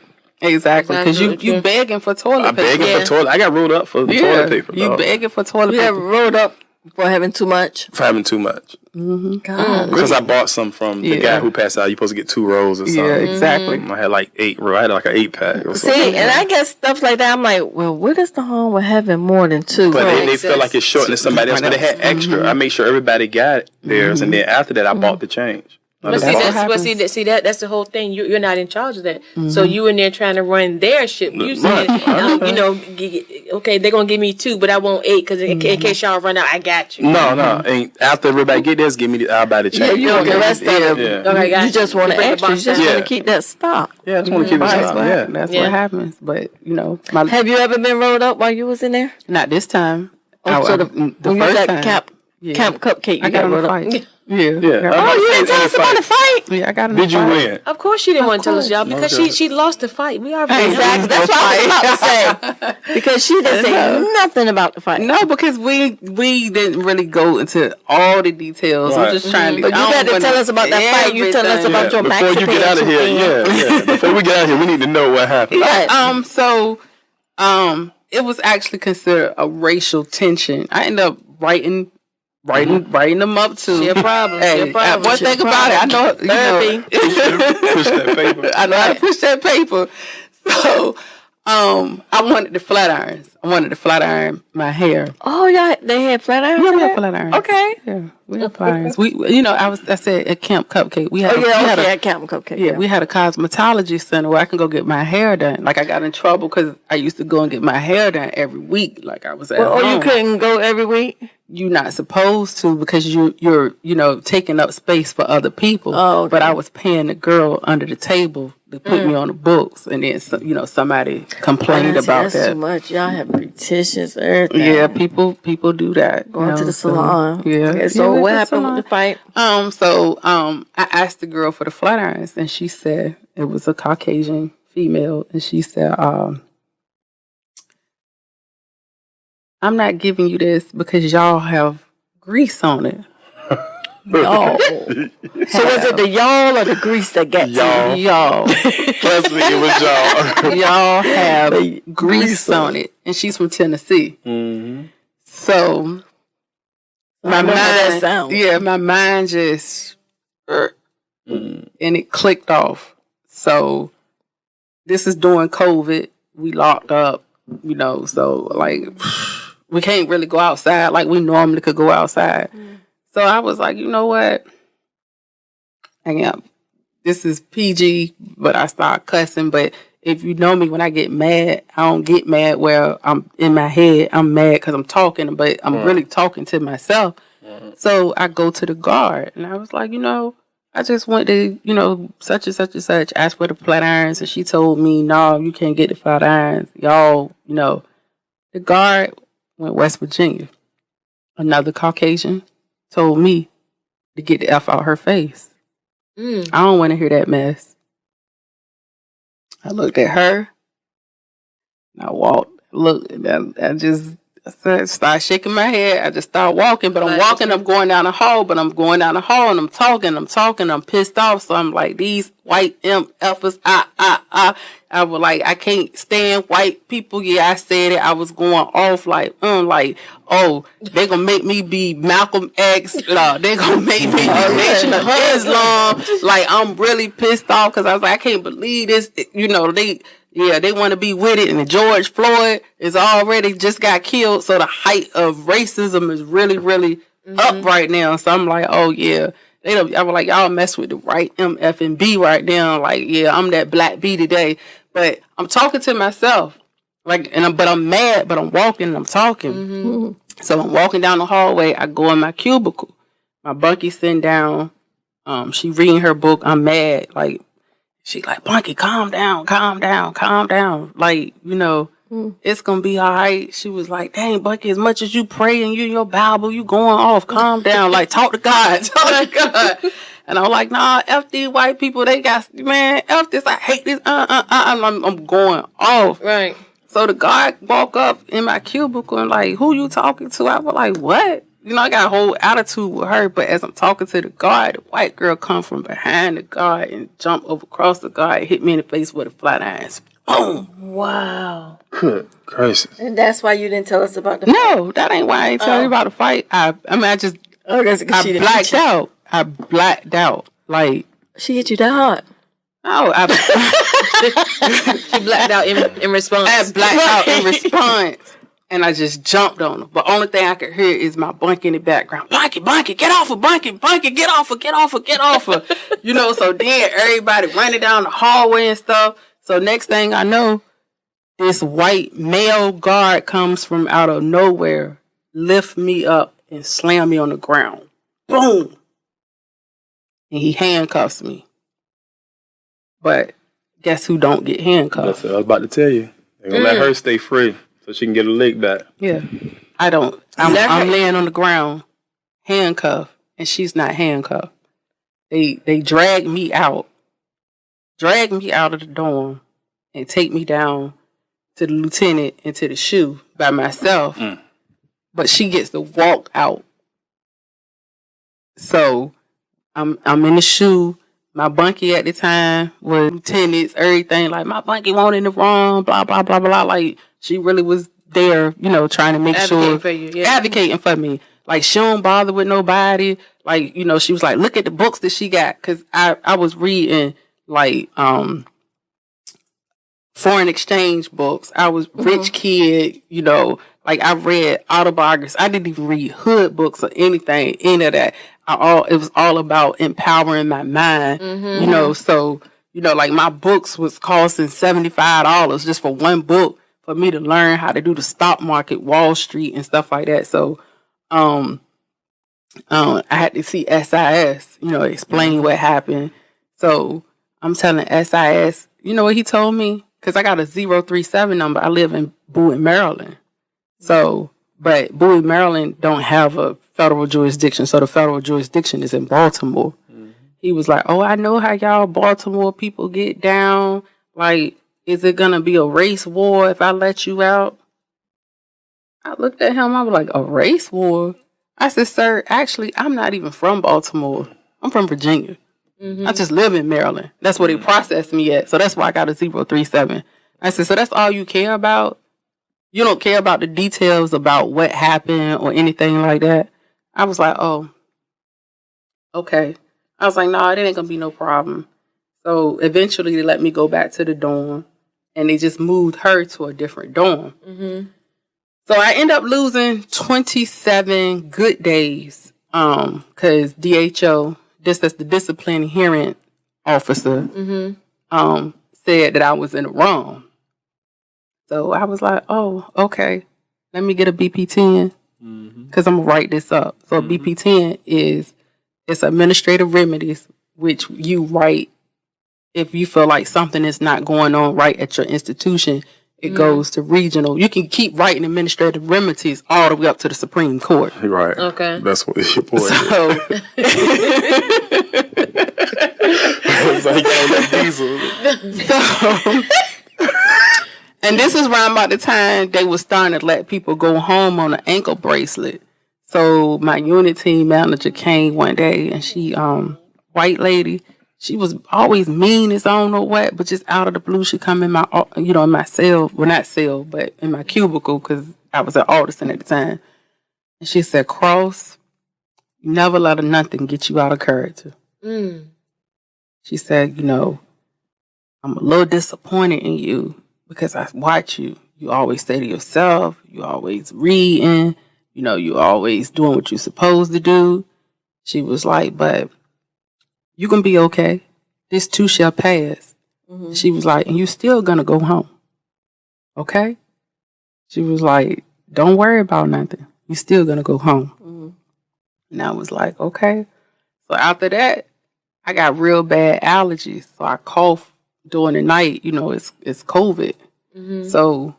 Exactly. Because you begging for toilet paper. I'm begging for toilet. I got rolled up for toilet paper. You begging for toilet paper. You got rolled up for having too much. For having too much. God. Because I bought some from the guy who passed out. You're supposed to get 2 rolls or something. Yeah, exactly. I had like 8 rolls. I had like an 8-pack or something. See, and I guess stuff like that, I'm like, well, what is the harm with having more than 2? But they feel like it's shorting to somebody else. But they had extra. I made sure everybody got theirs, and then after that, I bought the change. But that's the whole thing. You're not in charge of that. So you in there trying to run their ship. You said, you know, okay, they're gonna give me 2, but I want 8 because in case y'all run out, I got you. No. And after everybody get theirs, I'll buy the change. You don't get the rest of it. Okay, you just want to extra. You just want to keep that stock. Yeah, I just want to keep it stock. Yeah, that's what happens. But you know, have you ever been rolled up while you was in there? Not this time. So the first time. Camp Cupcake, you got rolled up. Yeah. Oh, you didn't tell us about the fight? Yeah, I got in Did you win? Of course she didn't want to tell us, y'all, because she lost the fight. We already exactly. That's what I was about to say. Because she didn't say nothing about the fight. No, because we didn't really go into all the details. Right. I'm just trying to. But you got to tell us about that fight. You tell us about your back. Before you get out of here, before we get out of here, we need to know what happened. Right. So, it was actually considered a racial tension. I ended up writing them up too. Your problem. One thing about it, I know. Push that paper. I know how to push that paper. So, I wanted the flat irons. I wanted to flat iron my hair. Oh yeah, they had flat irons. Yeah, we had flat irons. Okay. Yeah, We have flat irons. I said at Camp Cupcake. We had at Camp Cupcake. Yeah, we had a cosmetology center where I can go get my hair done. Like I got in trouble because I used to go and get my hair done every week. Like I was at home. You couldn't go every week? You're not supposed to because you're taking up space for other people. Oh, okay. But I was paying the girl under the table to put me on the books, and then somebody complained about that's that. Too much. Y'all have petitions, everything. Yeah, people do that. Going to the salon. So, yeah. Okay, so what happened with the fight? I asked the girl for the flat irons, and she said it was a Caucasian female, and she said, I'm not giving you this because y'all have grease on it. Y'all. So was it the y'all or the grease that got Y'all. Y'all. Trust me, it was y'all. Y'all have grease on it. And she's from Tennessee. Mm-hmm. So my mind, that sound. Yeah, my mind just and it clicked off. So this is during COVID. We locked up, so like we can't really go outside like we normally could go outside. So I was like, you know what? This is PG, but I start cussing. But if you know me, when I get mad, I don't get mad where I'm in my head. I'm mad because I'm talking, but I'm really talking to myself. So I go to the guard, and I was like, I just went to, such and such and such, asked for the flat irons, and she told me, no, you can't get the flat irons. Y'all, the guard went West Virginia. Another Caucasian told me to get the F out her face. I don't want to hear that mess. I looked at her. And I walked. I just started shaking my head. I just started walking, but I'm walking. I'm going down the hall, but I'm going down the hall and I'm talking. I'm pissed off. So I'm like, these white MFers, I was like, I can't stand white people. Yeah, I said it. I was going off like, oh, they gonna make me be Malcolm X. They gonna make me be Nation of Islam. Like, I'm really pissed off because I was like, I can't believe this. They want to be with it. And George Floyd is already just got killed. So the height of racism is really, really up right now. So I'm like, oh yeah. I was like, y'all mess with the right MF and B right now. Like, yeah, I'm that black B today. But I'm talking to myself. But I'm mad, but I'm walking and I'm talking. So I'm walking down the hallway. I go in my cubicle. My Bunky's sitting down. She reading her book. I'm mad. Like, she like, Bunky, calm down. Like, it's going to be all right. She was like, dang, Bunky, as much as you pray and you your Bible, you going off. Calm down. Like, talk to God. And I'm like, nah, F these white people. They got, man, F this. I hate this. I'm going off. Right. So the guard walk up in my cubicle and like, who you talking to? I was like, what? I got a whole attitude with her, but as I'm talking to the guard, the white girl come from behind the guard and jump over across the guard and hit me in the face with a flat irons. Boom. Wow. Good gracious. And that's why you didn't tell us about the fight? No, that ain't why I ain't tell you about the fight. I blacked out. I blacked out. Like, she hit you that hard? Oh, she blacked out in response. I blacked out in response. And I just jumped on her. But only thing I could hear is my Bunky in the background. Bunky, get off her, Bunky, get off her. So then everybody running down the hallway and stuff. So next thing I know, this white male guard comes from out of nowhere, lift me up and slam me on the ground. Boom. And he handcuffs me. But guess who don't get handcuffed? That's what I was about to tell you. They're going to let her stay free so she can get a lick back. Yeah. I don't. I'm laying on the ground, handcuffed, and she's not handcuffed. They drag me out of the dorm and take me down to the lieutenant and to the shoe by myself. But she gets to walk out. So I'm in the shoe. My Bunky at the time was lieutenants, everything. Like, my Bunky won't in the wrong, blah, blah, blah, blah. Like, she really was there, trying to make sure. For you, yeah. Advocating for me. Like, she don't bother with nobody. Like, she was like, look at the books that she got. Because I was reading, like, foreign exchange books. I was rich kid, Like, I read autobiographies. I didn't even read hood books or anything, any of that. It was all about empowering my mind, you know. So, you know, like, my books was costing $75 just for one book for me to learn how to do the stock market, Wall Street, and stuff like that. So, I had to see SIS, you know, explain what happened. So I'm telling SIS, you know what he told me? Because I got a 037 number. I live in Bowie, Maryland. So, but Bowie, Maryland don't have a federal jurisdiction. So the federal jurisdiction is in Baltimore. He was like, oh, I know how y'all Baltimore people get down. Like, is it going to be a race war if I let you out? I looked at him. I was like, a race war? I said, sir, actually, I'm not even from Baltimore. I'm from Virginia. I just live in Maryland. That's where they processed me at. So that's why I got a 037. I said, so that's all you care about? You don't care about the details about what happened or anything like that? I was like, oh, okay. I was like, no, it ain't going to be no problem. So eventually they let me go back to the dorm, and they just moved her to a different dorm. So I end up losing 27 good days because DHO, that's the discipline hearing officer, said that I was in the wrong. So I was like, oh, okay, let me get a BP-10 because I'm going to write this up. So BP-10 it's administrative remedies, which you write if you feel like something is not going on right at your institution. It goes to regional. You can keep writing administrative remedies all the way up to the Supreme Court. Right. Okay. That's what your boy So, It's like that diesel. and this is around about the time they were starting to let people go home on an ankle bracelet. So my unit team manager came one day, and she, white lady, she was always mean as I don't know what, but just out of the blue, she come in my, you know, in my cell, well, not cell, but in my cubicle, because I was at Alderson at the time. And she said, Cross, you never let a nothing get you out of character. She said, you know, I'm a little disappointed in you because I watch you. You always stay to yourself. You always reading. You know, you always doing what you're supposed to do. She was like, but you gonna be okay. This too shall pass. She was like, and you still gonna go home. Okay? She was like, don't worry about nothing. You still gonna go home. And I was like, okay. So after that, I got real bad allergies. So I cough during the night. You know, it's COVID. So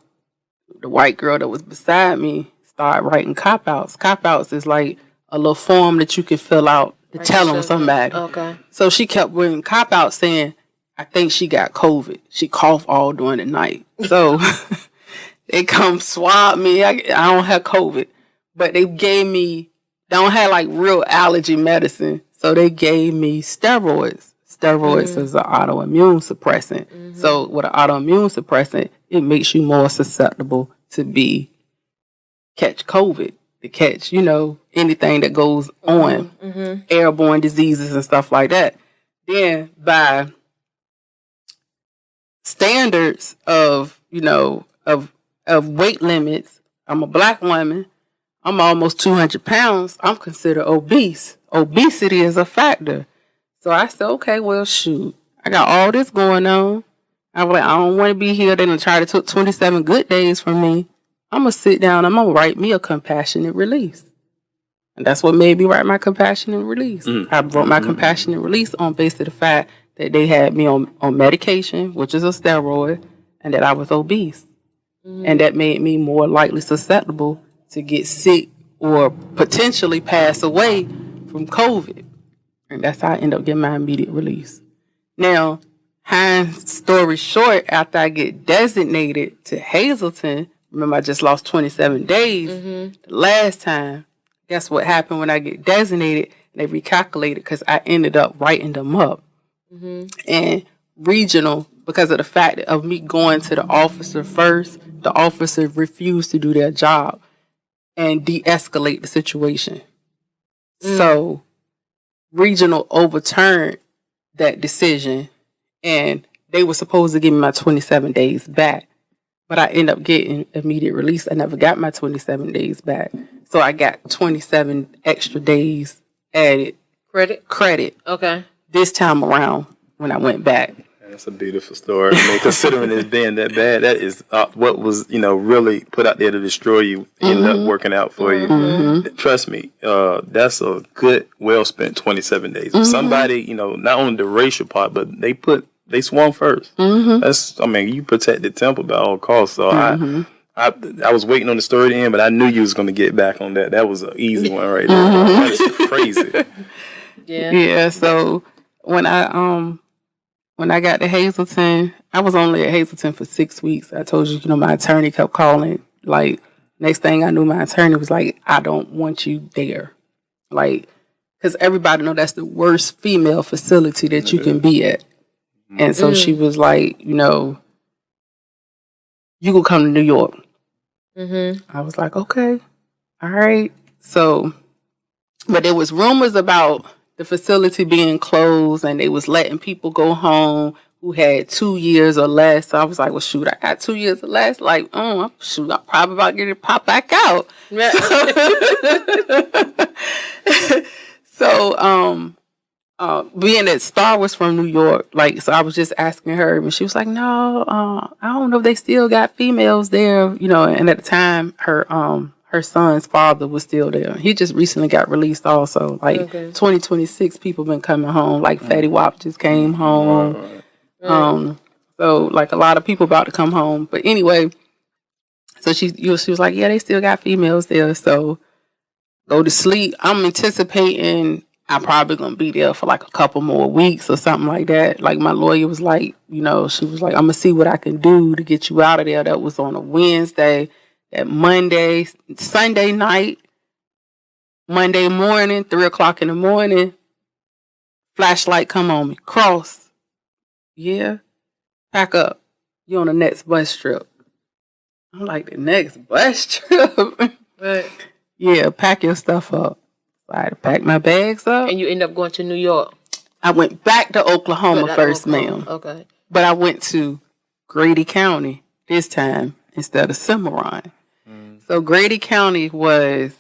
the white girl that was beside me started writing cop-outs. Cop-outs is like a little form that you can fill out to tell on somebody. Okay. So she kept writing cop-outs saying, I think she got COVID. She coughed all during the night. So they come swab me. I don't have COVID. But they gave me, they don't have like real allergy medicine. So they gave me steroids. Steroids is an autoimmune suppressant. So with an autoimmune suppressant, it makes you more susceptible to catch COVID, to catch, you know, anything that goes on, airborne diseases and stuff like that. Then by standards of, you know, of weight limits, I'm a black woman. I'm almost 200 pounds. I'm considered obese. Obesity is a factor. So I said, okay, well, shoot. I got all this going on. I was like, I don't want to be here. They done tried to took 27 good days from me. I'm going to sit down. I'm going to write me a compassionate release. And that's what made me write my compassionate release. I wrote my compassionate release on basis of the fact that they had me on medication, which is a steroid, and that I was obese. And that made me more likely susceptible to get sick or potentially pass away from COVID. And that's how I ended up getting my immediate release. Now, hind's story short, after I get designated to Hazleton, remember I just lost 27 days the last time. Guess what happened when I get designated? They recalculated because I ended up writing them up. And regional, because of the fact of me going to the officer first, the officer refused to do their job and de-escalate the situation. So regional overturned that decision, and they were supposed to give me my 27 days back. but I ended up getting immediate release. I never got my 27 days back. So I got 27 extra days added. Credit. Okay. This time around when I went back. That's a beautiful story. I mean, considering it's being that bad, that is what was, really put out there to destroy you ended up working out for you. Trust me, that's a good, well spent 27 days. Somebody, not only the racial part, but they swung first. You protect the temple by all costs. So I was waiting on the story to end, but I knew you was going to get back on that. That was an easy one right there. That's crazy. Yeah. So when I got to 𝐬𝐮𝐬𝐫𝐿, I was only at 𝐬𝐿 for 6 weeks. I told you, my attorney kept calling. Like, next thing I knew, my attorney was like, I don't want you there. Like, because everybody know that's the worst female facility that you can be at. And so she was like, you can come to New York. I was like, okay, all right. So, but there was rumors about the facility being closed and they was letting people go home who had 2 years or less. So I was like, well, shoot, I got 2 years or less. Like, shoot, I'm probably about to get it pop back out. So, being that Star was from New York, so I was just asking her, and she was like, no, I don't know if they still got females there, and at the time, her son's father was still there. He just recently got released also. 2026 people been coming home. Like Fatty Wap just came home. So a lot of people about to come home. But anyway, so she was like, yeah, they still got females there. So go to sleep. I'm anticipating I'm probably going to be there for a couple more weeks or something like that. Like my lawyer was like, she was like, I'm going to see what I can do to get you out of there. That was on a Wednesday. That Monday, Sunday night, Monday morning, 3:00 in the morning, flashlight come on me. Cross. Yeah. Pack up. You on the next bus trip. I'm like, the next bus trip? Right. Yeah, pack your stuff up. So I had to pack my bags up. And you end up going to New York? I went back to Oklahoma first, ma'am. Okay. But I went to Grady County this time instead of Cimarron. So Grady County was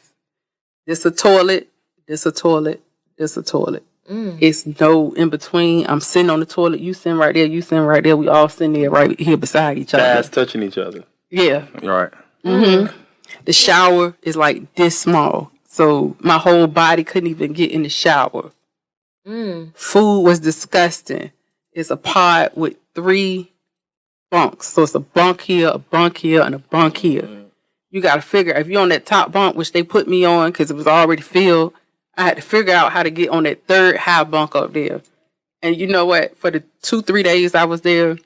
this a toilet, this a toilet, this a toilet. It's no in between. I'm sitting on the toilet, you sitting right there, you sitting right there. We all sitting there right here beside each other. Guys touching each other. Yeah. Right. The shower is like this small. So my whole body couldn't even get in the shower. Food was disgusting. It's a pod with 3 bunks. So it's a bunk here, and a bunk here. You got to figure, if you're on that top bunk, which they put me on because it was already filled, I had to figure out how to get on that 3rd high bunk up there. And you know what? For the 2-3 days I was there,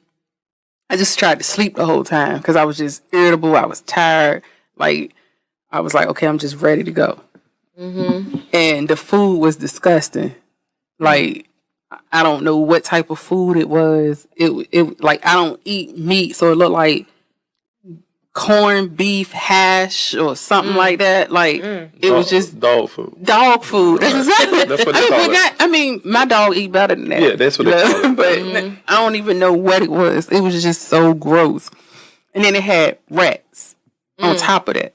I just tried to sleep the whole time because I was just irritable. I was tired. I was like, okay, I'm just ready to go. And the food was disgusting. I don't know what type of food it was. It I don't eat meat, so it looked like corned beef hash or something like that. It was just dog food. Dog food. That's exactly. That's what they call it. My dog eat better than that. Yeah, that's what they call it. But I don't even know what it was. It was just so gross. And then it had rats on top of that.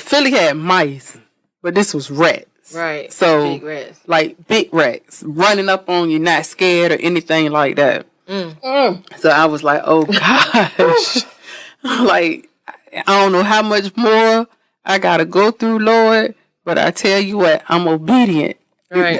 Philly had mice, but this was rats. Right. So big rats. Big rats running up on you, not scared or anything like that. So I was like, oh gosh. I don't know how much more I gotta go through, Lord, but I tell you what, I'm obedient. Right.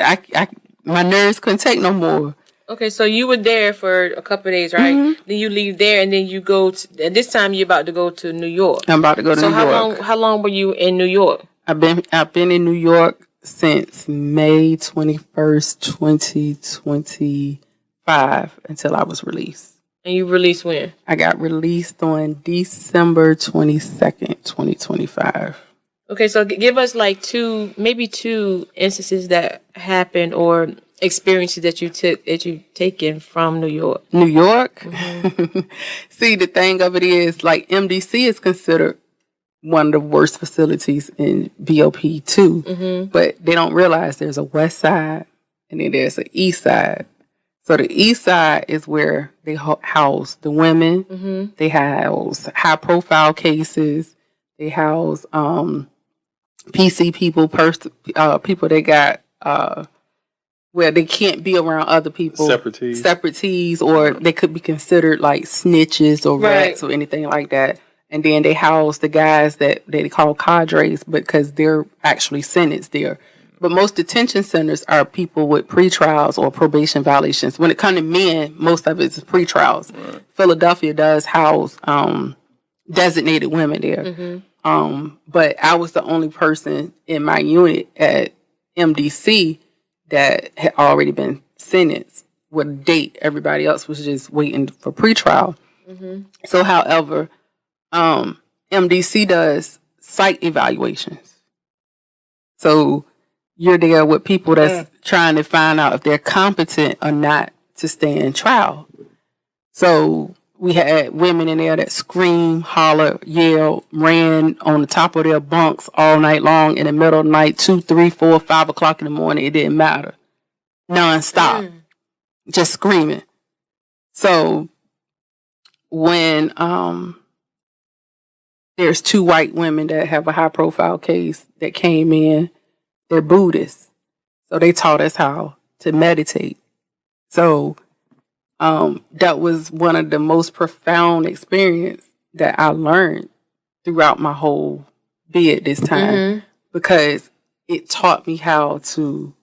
My nerves couldn't take no more. Okay, so you were there for a couple of days, right? Then you leave there, and then you go to, and this time you're about to go to New York. I'm about to go to New York. So how long were you in New York? I've been in New York since May 21st, 2025 until I was released. And you released when? I got released on December 22nd, 2025. Okay, so give us two instances that happened or experiences that you've taken from New York. New York? See, the thing of it is, MDC is considered one of the worst facilities in BOP too. But they don't realize there's a west side and then there's an east side. So the east side is where they house the women. They house high profile cases. They house PC people, people that got where they can't be around other people, separatees, or they could be considered like snitches or rats or anything like that. And then they house the guys that they call cadres because they're actually sentenced there. But most detention centers are people with pretrials or probation violations. When it comes to men, most of it is pretrials. Right. Philadelphia does house designated women there. But I was the only person in my unit at MDC that had already been sentenced with a date. Everybody else was just waiting for pretrial. So, however, MDC does psych evaluations. So you're there with people that's trying to find out if they're competent or not to stand trial. So we had women in there that screamed, hollered, yelled, ran on the top of their bunks all night long in the middle of the night, 2, 3, 4, 5 o'clock in the morning. It didn't matter. Non-stop. Just screaming. So when there's 2 white women that have a high-profile case that came in, they're Buddhists. So they taught us how to meditate. So that was one of the most profound experience that I learned throughout my whole bid this time because it taught me how to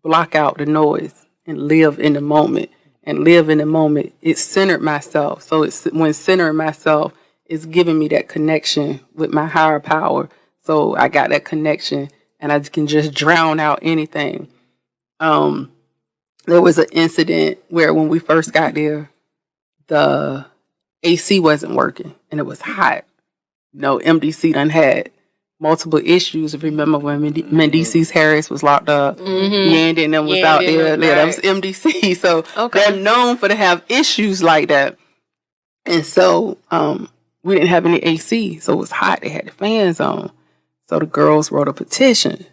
block out the noise and live in the moment. And live in the moment, it centered myself. So when centering myself, it's giving me that connection with my higher power. So I got that connection and I can just drown out anything. There was an incident where when we first got there, the AC wasn't working and it was hot. You know, MDC done had multiple issues. If you remember when Mendices Harris was locked up, Yandy and them was out there. Yeah, that was MDC. So they're known for to have issues like that. And so we didn't have any AC, so it was hot. They had the fans on. So the girls wrote a petition.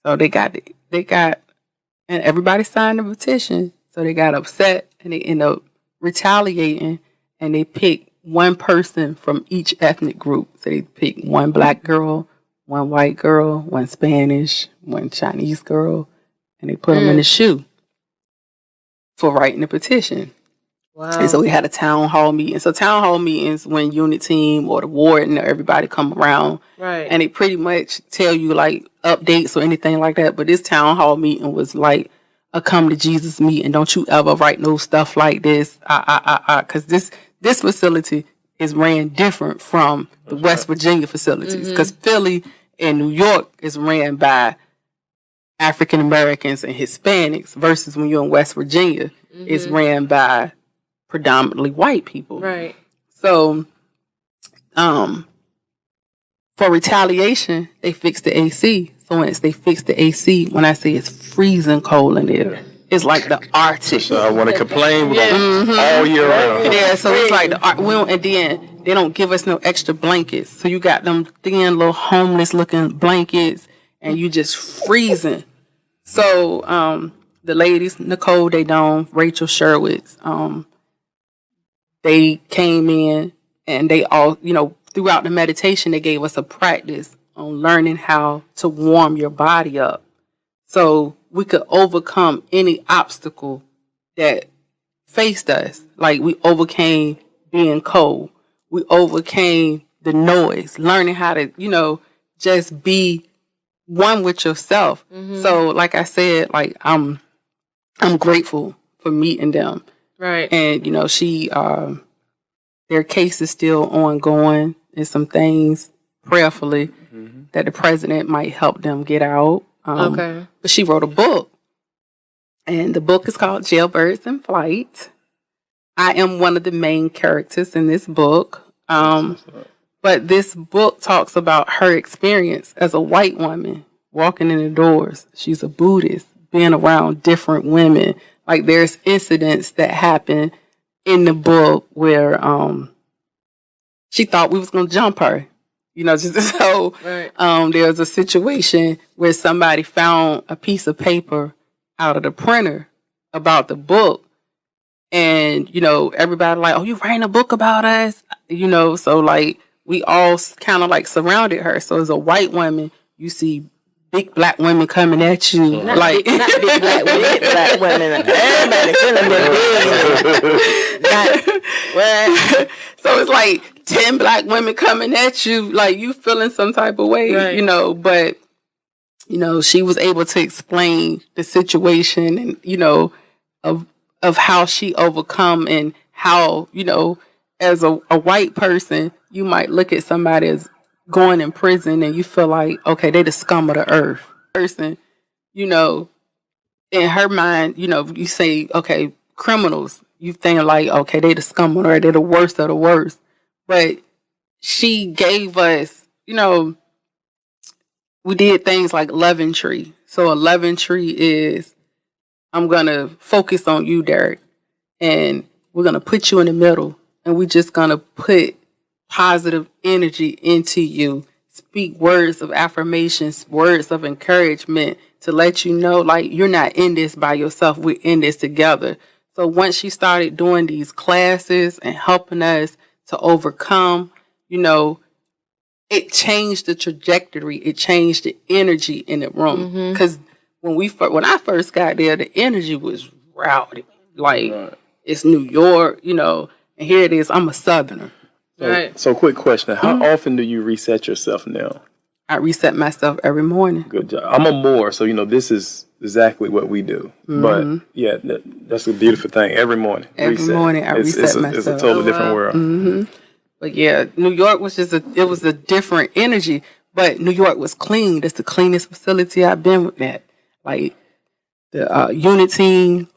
So they got, and everybody signed the petition. So they got upset and they ended up retaliating and they picked one person from each ethnic group. So they picked one black girl, one white girl, one Spanish, one Chinese girl, and they put them in the shoe for writing the petition. Wow. And so we had a town hall meeting. So town hall meetings when unit team or the warden or everybody come around. Right. And they pretty much tell you like updates or anything like that. But this town hall meeting was like a come to Jesus meeting. Don't you ever write no stuff like this. Because this facility is ran different from the West Virginia facilities. Because Philly and New York is ran by African Americans and Hispanics versus when you're in West Virginia, it's ran by predominantly white people. Right. So, for retaliation, they fixed the AC. So once they fixed the AC, when I say it's freezing cold in there, it's like the Arctic. So I want to complain all year round. Yeah, so it's like and then they don't give us no extra blankets. So you got them thin little homeless looking blankets and you just freezing. So, the ladies, Nicole Daydon, Rachel Sherwitz, they came in and they all, throughout the meditation, they gave us a practice on learning how to warm your body up so we could overcome any obstacle that faced us. Like we overcame being cold. We overcame the noise, learning how to, just be one with yourself. So like I said, like I'm grateful for meeting them. Right. And, their case is still ongoing and some things prayerfully that the president might help them get out. But she wrote a book and the book is called Jailbirds in Flight. I am one of the main characters in this book. But this book talks about her experience as a white woman walking in the doors. She's a Buddhist, being around different women. Like there's incidents that happen in the book where she thought we was gonna jump her. There was a situation where somebody found a piece of paper out of the printer about the book, And, you know, everybody like, oh, you writing a book about us? You know, so like we all kind of like surrounded her. So as a white woman, you see big black women coming at you. Not like big black women, big black women. Everybody feeling their So it's like 10 black women coming at you, like you feeling some type of way, Right. you know, but, you know, she was able to explain the situation and, you know, of how she overcome and how, you know, as a white person, you might look at somebody as going in prison and you feel like, okay, they the scum of the earth. Person, you know, in her mind, you know, you say, okay, criminals, you think like, okay, they the scum of the earth, they're the worst of the worst. But she gave us, you know, we did things like Linktree. So a Linktree is, I'm going to focus on you, Derek, and we're going to put you in the middle, and we're just going to put positive energy into you, speak words of affirmations, words of encouragement to let you know, like, you're not in this by yourself. We're in this together. So once she started doing these classes and helping us to overcome, you know, it changed the trajectory. It changed the energy in the room. Because when I first got there, the energy was rowdy. Like, it's New York, you know, and here it is. I'm a Southerner. So quick question. How often do you reset yourself now? I reset myself every morning. Good job. I'm a Moor, so, you know, this is exactly what we do. But, yeah, that's a beautiful thing. Every morning. Every morning I reset myself. It's a totally different world. But, yeah, New York was it was a different energy. But New York was clean. That's the cleanest facility I've been with that. Like, the unit team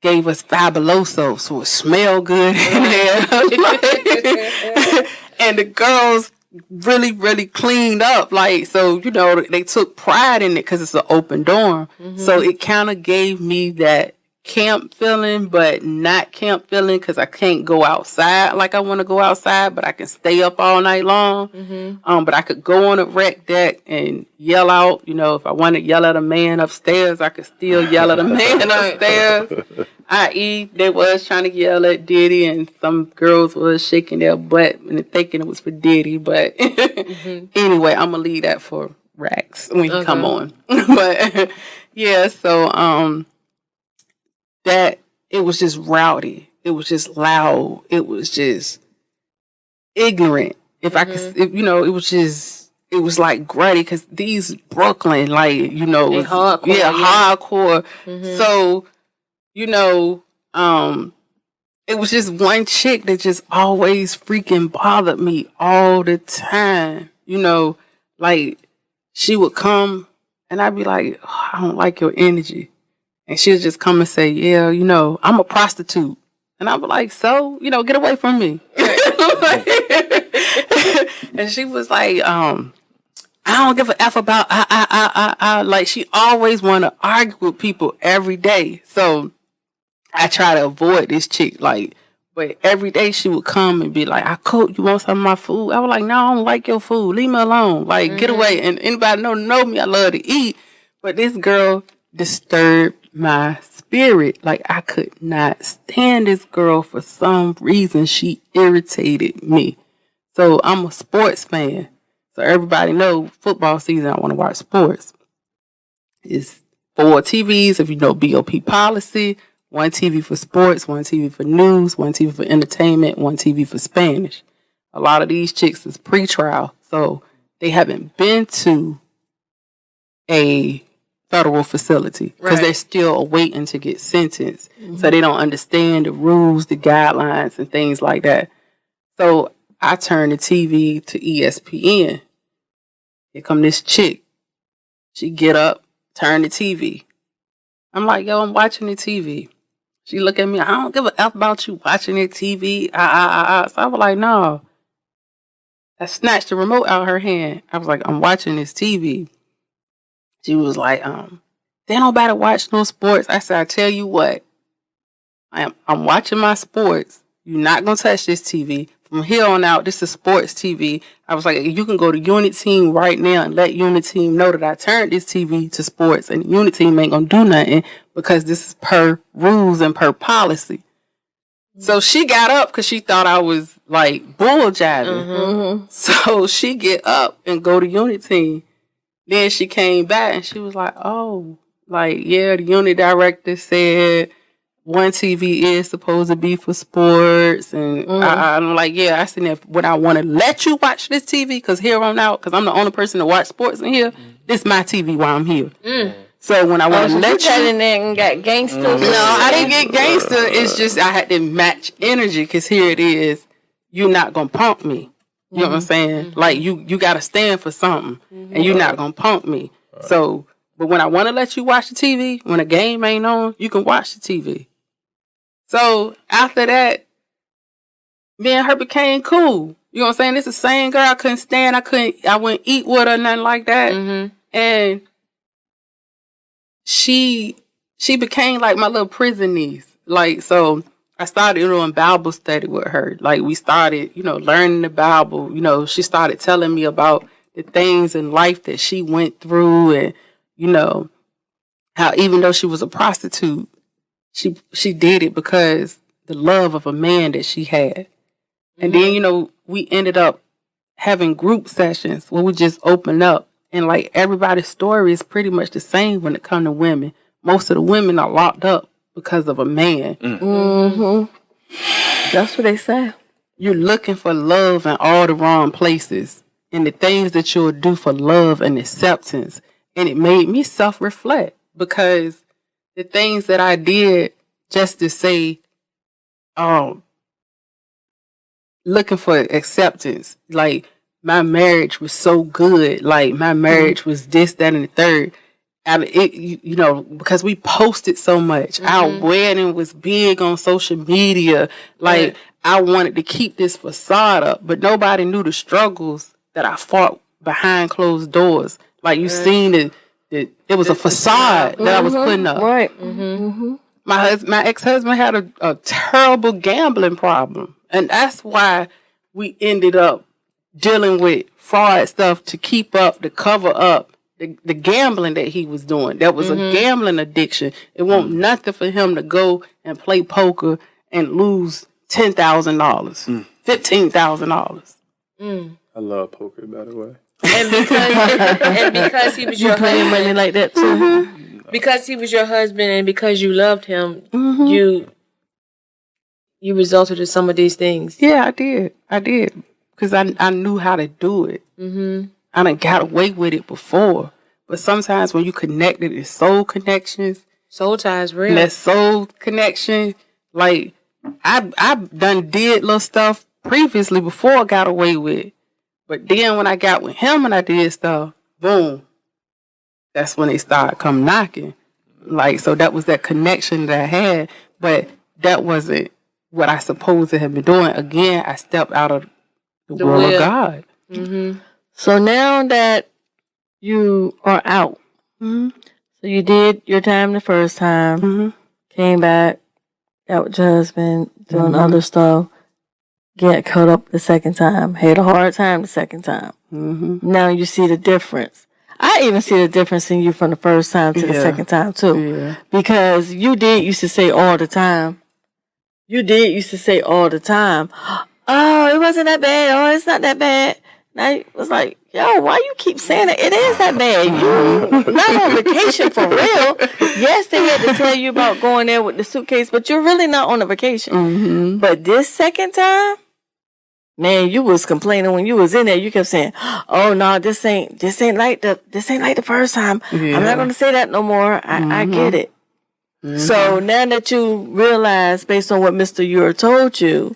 gave us Fabuloso, so it smelled good in there. And the girls really, really cleaned up. Like, so, you know, they took pride in it because it's an open dorm. So it kind of gave me that camp feeling, but not camp feeling because I can't go outside like I want to go outside, but I can stay up all night long. But I could go on a rec deck and yell out, you know, if I want to yell at a man upstairs, I could still yell at a man upstairs. I.e., they was trying to yell at Diddy and some girls was shaking their butt and thinking it was for Diddy. But anyway, I'm going to leave that for Rax when he come on. But yeah, so that it was just rowdy. It was just loud. It was just ignorant. If I could, you know, it was like gruddy because these Brooklyn, like, you know, hardcore. So, you know, it was just one chick that just always freaking bothered me all the time. You know, like she would come and I'd be like, oh, I don't like your energy. And she'd just come and say, yeah, you know, I'm a prostitute. And I'd be like, so, you know, get away from me. And she was like, I don't give a F about, like, she always want to argue with people every day. So I try to avoid this chick, like, but every day she would come and be like, I cook, you want some of my food? I was like, no, I don't like your food. Leave me alone. Like, get away. And anybody know me, I love to eat. But this girl disturbed my spirit. Like, I could not stand this girl for some reason. She irritated me. So I'm a sports fan. So everybody know football season, I want to watch sports. It's 4 TVs, if you know BOP policy. 1 TV for sports, 1 TV for news, 1 TV for entertainment, 1 TV for Spanish. A lot of these chicks is pre-trial, so they haven't been to a federal facility because they're still awaiting to get sentenced. So they don't understand the rules, the guidelines, and things like that. So I turned the TV to ESPN. Here come this chick. She get up, turn the TV. I'm like, yo, I'm watching the TV. She look at me, I don't give a F about you watching the TV. So I was like, no. I snatched the remote out of her hand. I was like, I'm watching this TV. She was like, they don't better watch no sports. I said, I tell you what, I'm watching my sports. You're not going to touch this TV. From here on out, this is sports TV. I was like, you can go to Unit Team right now and let Unit Team know that I turned this TV to sports and Unit Team ain't going to do nothing because this is per rules and per policy. So she got up because she thought I was like bull jiving. So she get up and go to unit team. Then she came back and she was like, "Oh, like yeah, the unit director said one TV is supposed to be for sports." And I'm like, "Yeah, I said, would I want to let you watch this TV? Because here on out, because I'm the only person to watch sports in here. This is my TV while I'm here." So when I want to let you, got in there and got gangster. no, I didn't get gangster. It's just I had to match energy because here it is. You're not gonna punk me. You know what I'm saying? Like you got to stand for something, and you're not gonna punk me. So, but when I want to let you watch the TV, when a game ain't on, you can watch the TV. So after that, me and her became cool. You know what I'm saying? It's the same girl I couldn't stand. I wouldn't eat with her, nothing like that. And she became like my little prison niece. Like, so I started doing Bible study with her. Like, we started, learning the Bible. She started telling me about the things in life that she went through, and, how even though she was a prostitute, she did it because the love of a man that she had. And then, we ended up having group sessions where we just opened up. And, like, everybody's story is pretty much the same when it comes to women. Most of the women are locked up because of a man. That's what they say. You're looking for love in all the wrong places. And the things that you'll do for love and acceptance. And it made me self-reflect. Because the things that I did just to say, looking for acceptance, like, my marriage was so good. Like, my marriage was this, that, and the third. And because we posted so much. Our wedding was big on social media. Like, I wanted to keep this facade up, but nobody knew the struggles that I fought behind closed doors. Like, you seen it was a facade that I was putting up. Right. My ex-husband had a terrible gambling problem. And that's why we ended up dealing with fraud stuff to keep up, to cover up the gambling that he was doing. That was a gambling addiction. It wasn't nothing for him to go and play poker and lose $10,000, $15,000. I love poker, by the way. And because he was your husband, money like that too. Because he was your husband, and because you loved him, you resulted in some of these things. Yeah, I did. Because I knew how to do it. I done got away with it before. But sometimes when you connected in soul connections. Soul ties real. And that soul connection, like, I done did little stuff previously before I got away with it. But then when I got with him and I did stuff, boom. That's when they started come knocking. Like, so that was that connection that I had. But that wasn't what I supposed to have been doing. Again, I stepped out of the will of God. So now that you are out, so you did your time the first time, came back, got with your husband, doing other stuff, get caught up the second time, had a hard time the second time. Now you see the difference. I even see the difference in you from the first time to the second time too. Because you used to say all the time, oh, it wasn't that bad. Oh, it's not that bad. Now it was like, yo, why you keep saying it? It is that bad. You not on vacation for real. Yes, they had to tell you about going there with the suitcase, but you're really not on a vacation. But this second time, man, you was complaining when you was in there. You kept saying, "Oh no, this ain't like the first time." I'm not gonna say that no more. I get it. So now that you realize, based on what Mr. Ure told you,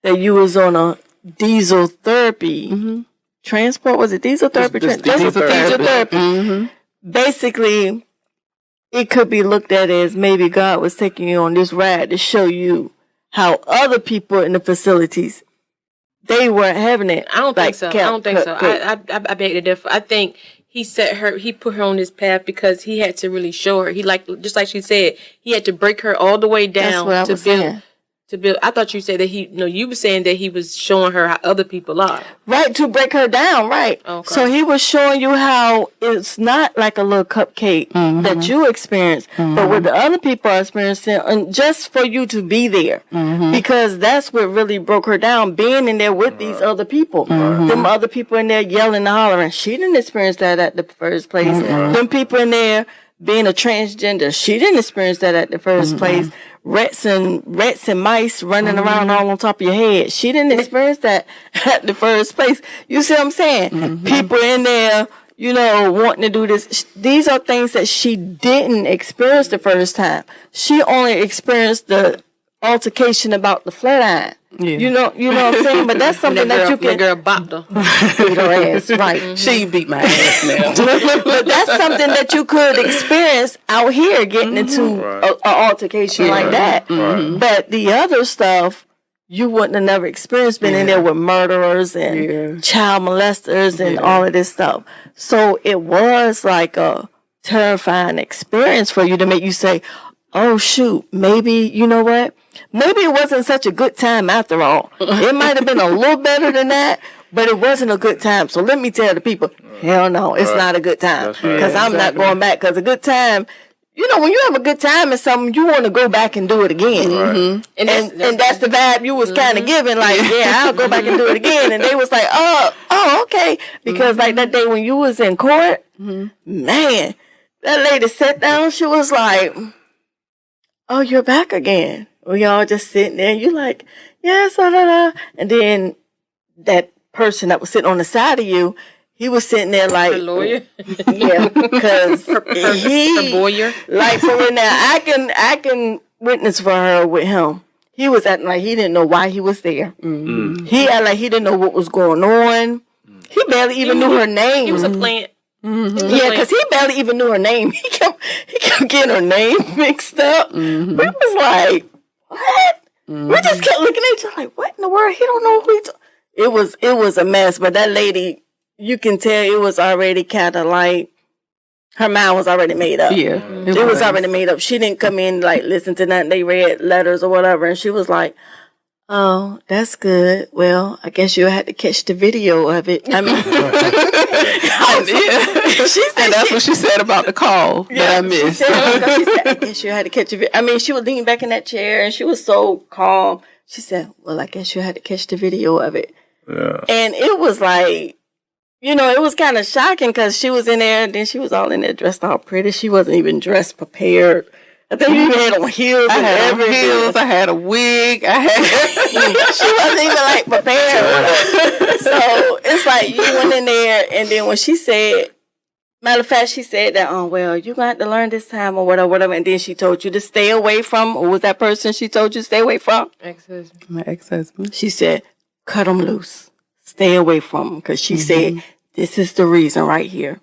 that you was on a diesel therapy transport, was it diesel therapy? Diesel therapy. Basically, it could be looked at as maybe God was taking you on this ride to show you how other people in the facilities, they weren't having it. I don't think so. I beg to differ. I think he put her on this path because he had to really show her. Just like she said, he had to break her all the way down to build. to build. I thought you said that you were saying that he was showing her how other people are. Right, to break her down, right. Okay. So he was showing you how it's not like a little cupcake that you experience, but what the other people are experiencing, and just for you to be there. Because that's what really broke her down, being in there with these other people. Them other people in there yelling and hollering. She didn't experience that at the first place. Them people in there being a transgender, she didn't experience that at the first place. Rats and mice running around all on top of your head. She didn't experience that at the first place. You see what I'm saying? People in there, wanting to do this. These are things that she didn't experience the first time. She only experienced the altercation about the flat iron. Yeah. You know what I'm saying? But that's something that you can. That girl bopped her. Beat her ass, right? She beat my ass now. But that's something that you could experience out here, getting into an altercation like that. But the other stuff, you wouldn't have never experienced being in there with murderers and child molesters and all of this stuff. So it was like a terrifying experience for you to make you say, oh, shoot, maybe, you know what? Maybe it wasn't such a good time after all. It might have been a little better than that, but it wasn't a good time. So let me tell the people, hell no, it's not a good time. Because I'm not going back. Because a good time, when you have a good time in something, you want to go back and do it again. And that's the vibe you was kind of giving, like, I'll go back and do it again. And they was like, oh, okay. Because like that day when you was in court, man, that lady sat down, she was like, oh, you're back again. We all just sitting there. You like, yes, and then that person that was sitting on the side of you, he was sitting there like, her lawyer, because her lawyer, like for right now, I can witness for her with him. He was acting like he didn't know why he was there. He acted like he didn't know what was going on. He barely even knew her name. He was a plant. Yeah, because he barely even knew her name. He kept getting her name mixed up. We was like, what? We just kept looking at each other like, what in the world? He don't know who it was a mess. But that lady, you can tell it was already kind of like, her mind was already made up. Yeah. It was already made up. She didn't come in like listen to nothing. They read letters or whatever. And she was like, oh, that's good. Well, I guess you had to catch the video of it. I mean, and that's what she said about the call that I missed. She said, I guess you had to catch the video. I mean, she was leaning back in that chair and she was so calm. She said, well, I guess you had to catch the video of it. Yeah. And it was like, it was kind of shocking because she was in there and then she was all in there dressed all pretty. She wasn't even dressed prepared. I think you had on heels. I had on heels. I had a wig. She wasn't even like prepared. So it's like you went in there, and then when she said, matter of fact, she said that, oh well, you're gonna have to learn this time or whatever. And then she told you to stay away from. Or was that person she told you to stay away from? Ex-husband. My ex-husband. She said, cut them loose. Stay away from them because she said this is the reason right here.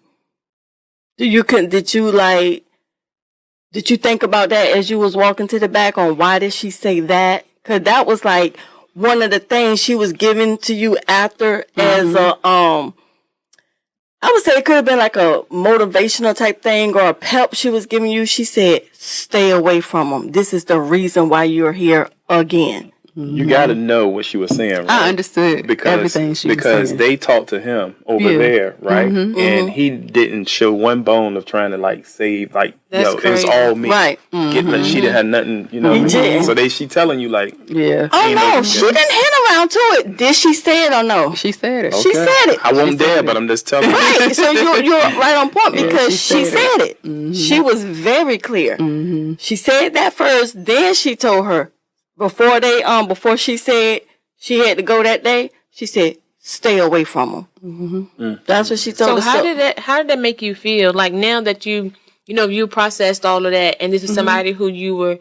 Did you think about that as you was walking to the back on why did she say that? Because that was like one of the things she was giving to you after as a, I would say it could have been like a motivational type thing or a pep she was giving you. She said, stay away from them. This is the reason why you're here again. You got to know what she was saying, right? I understood everything she was saying. Because they talked to him over there, right? And he didn't show one bone of trying to like save, like, it was all me. Right. She didn't have nothing, So she telling you like, oh no, she didn't hint around to it. Did she say it or no? She said it. Okay. She said it. I wasn't there, but I'm just telling you. Right. So you're right on point because she said it. She was very clear. She said that first, then she told her. Before she said she had to go that day, she said, stay away from them. That's what she told us. So how did that make you feel? Like now that you processed all of that and this is somebody who you were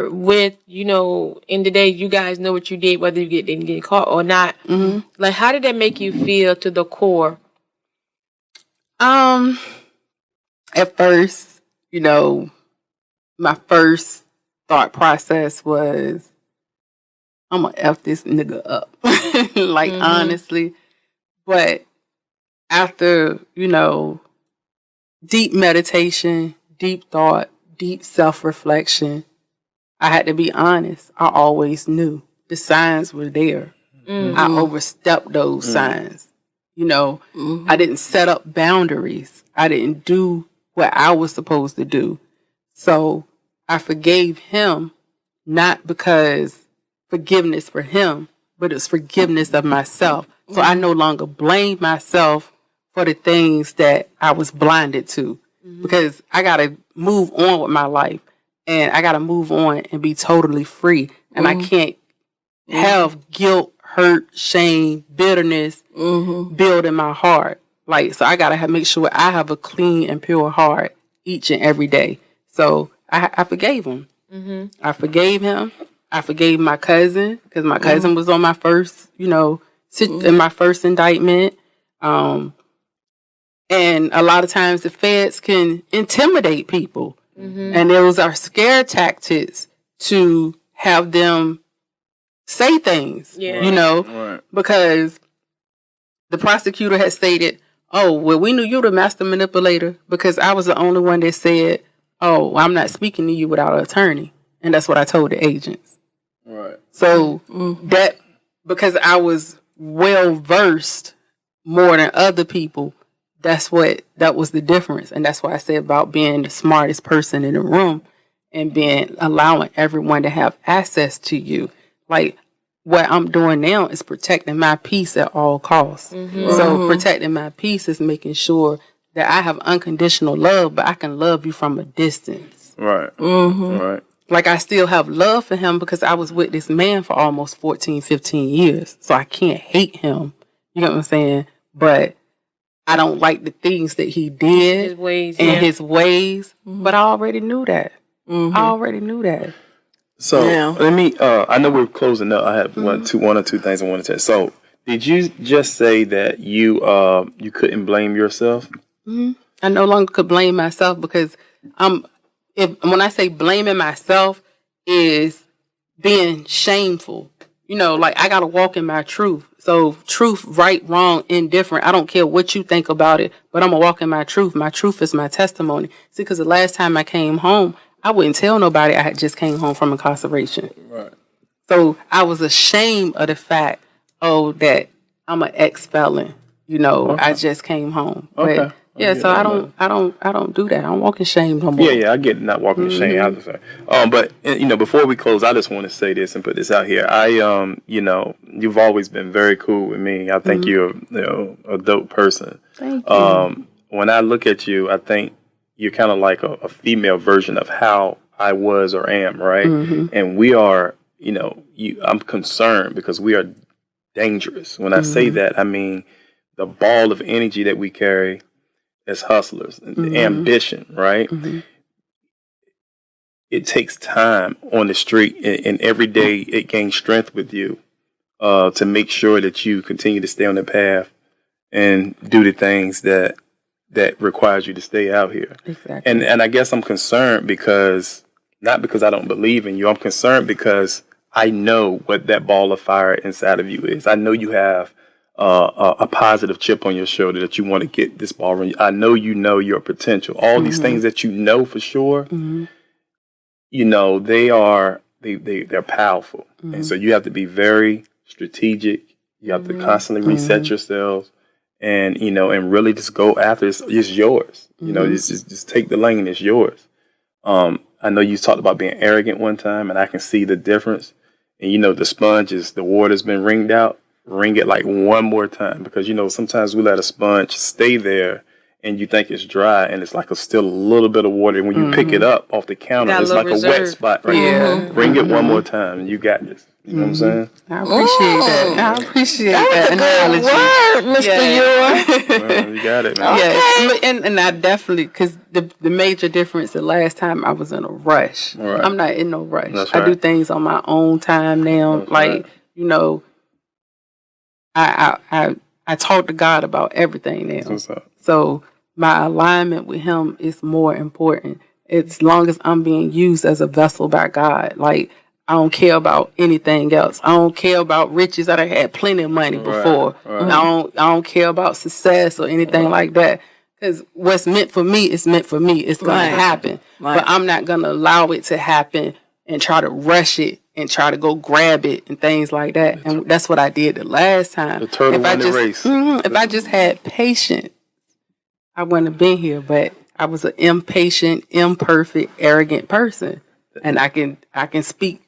with, in the day you guys know what you did, whether you didn't get caught or not. Like how did that make you feel to the core? At first, my first thought process was, I'm gonna F this nigga up. Like, honestly. But after, deep meditation, deep thought, deep self-reflection, I had to be honest. I always knew the signs were there. I overstepped those signs. You know, I didn't set up boundaries. I didn't do what I was supposed to do. So I forgave him, not because forgiveness for him, but it's forgiveness of myself. So I no longer blame myself for the things that I was blinded to, because I got to move on with my life, and I got to move on and be totally free. And I can't have guilt, hurt, shame, bitterness build in my heart. Like, so I got to make sure I have a clean and pure heart each and every day. So I forgave him. I forgave him. I forgave my cousin, because my cousin was on my first, in my first indictment. And a lot of times the feds can intimidate people. And those are scare tactics to have them say things, because the prosecutor had stated, oh, well, we knew you were the master manipulator because I was the only one that said, oh, I'm not speaking to you without an attorney. And that's what I told the agents. Right. So that, because I was well versed more than other people, that was the difference. And that's why I said about being the smartest person in the room and allowing everyone to have access to you. Like, what I'm doing now is protecting my peace at all costs. So protecting my peace is making sure that I have unconditional love, but I can love you from a distance. Right. Right. Like, I still have love for him because I was with this man for almost 14, 15 years. So I can't hate him. You know what I'm saying? But I don't like the things that he did, his ways. But I already knew that. I already knew that. So let me. I know we're closing up. I have one or two things I want to say. So did you just say that you couldn't blame yourself? I no longer could blame myself because when I say blaming myself is being shameful. Like, I got to walk in my truth. So truth, right, wrong, indifferent. I don't care what you think about it, but I'm going to walk in my truth. My truth is my testimony. See, because the last time I came home, I wouldn't tell nobody I had just came home from incarceration. Right. So I was ashamed of the fact, that I'm an ex-felon. I just came home. Okay. But so I don't do that. I don't walk in shame no more. Yeah, I get it, not walking in shame. I was saying. But before we close, I just want to say this and put this out here. You've always been very cool with me. I think you're a dope person. Thank you. When I look at you, I think you're kind of like a female version of how I was or am, right? And we are, I'm concerned because we are dangerous. When I say that, I mean the ball of energy that we carry as hustlers, the ambition, right? It takes time on the street, and every day it gains strength with you to make sure that you continue to stay on the path and do the things that requires you to stay out here. Exactly. And I guess I'm concerned not because I don't believe in you. I'm concerned because I know what that ball of fire inside of you is. I know you have a positive chip on your shoulder that you want to get this ball running. I know your potential. All these things that you know for sure, they're powerful. And so you have to be very strategic. You have to constantly reset yourselves and really just go after it. It's yours. Just take the lane. It's yours. I know you talked about being arrogant one time, and I can see the difference. And the water's been wringed out. Ring it like one more time, because sometimes we let a sponge stay there and you think it's dry and it's like still a little bit of water. And when you pick it up off the counter, it's like a wet spot right there. Ring it one more time and you got this. You know what I'm saying? I appreciate that. I appreciate that analogy. Mr. Well, you got it, man. Yes, and I definitely, because the major difference the last time I was in a rush. Right. I'm not in no rush. That's I do right. things on my own time now. That's like, right. I talk to God about everything now. What's up? So my alignment with Him is more important. As long as I'm being used as a vessel by God, like, I don't care about anything else. I don't care about riches. I done had plenty of money before. Right. I don't care about success or anything like that. Because what's meant for me is meant for me. It's going to happen. Right. But I'm not going to allow it to happen and try to rush it and try to go grab it and things like that. And that's what I did the last time. The turtle won the race. If I just had patience, I wouldn't have been here. But I was an impatient, imperfect, arrogant person, and I can speak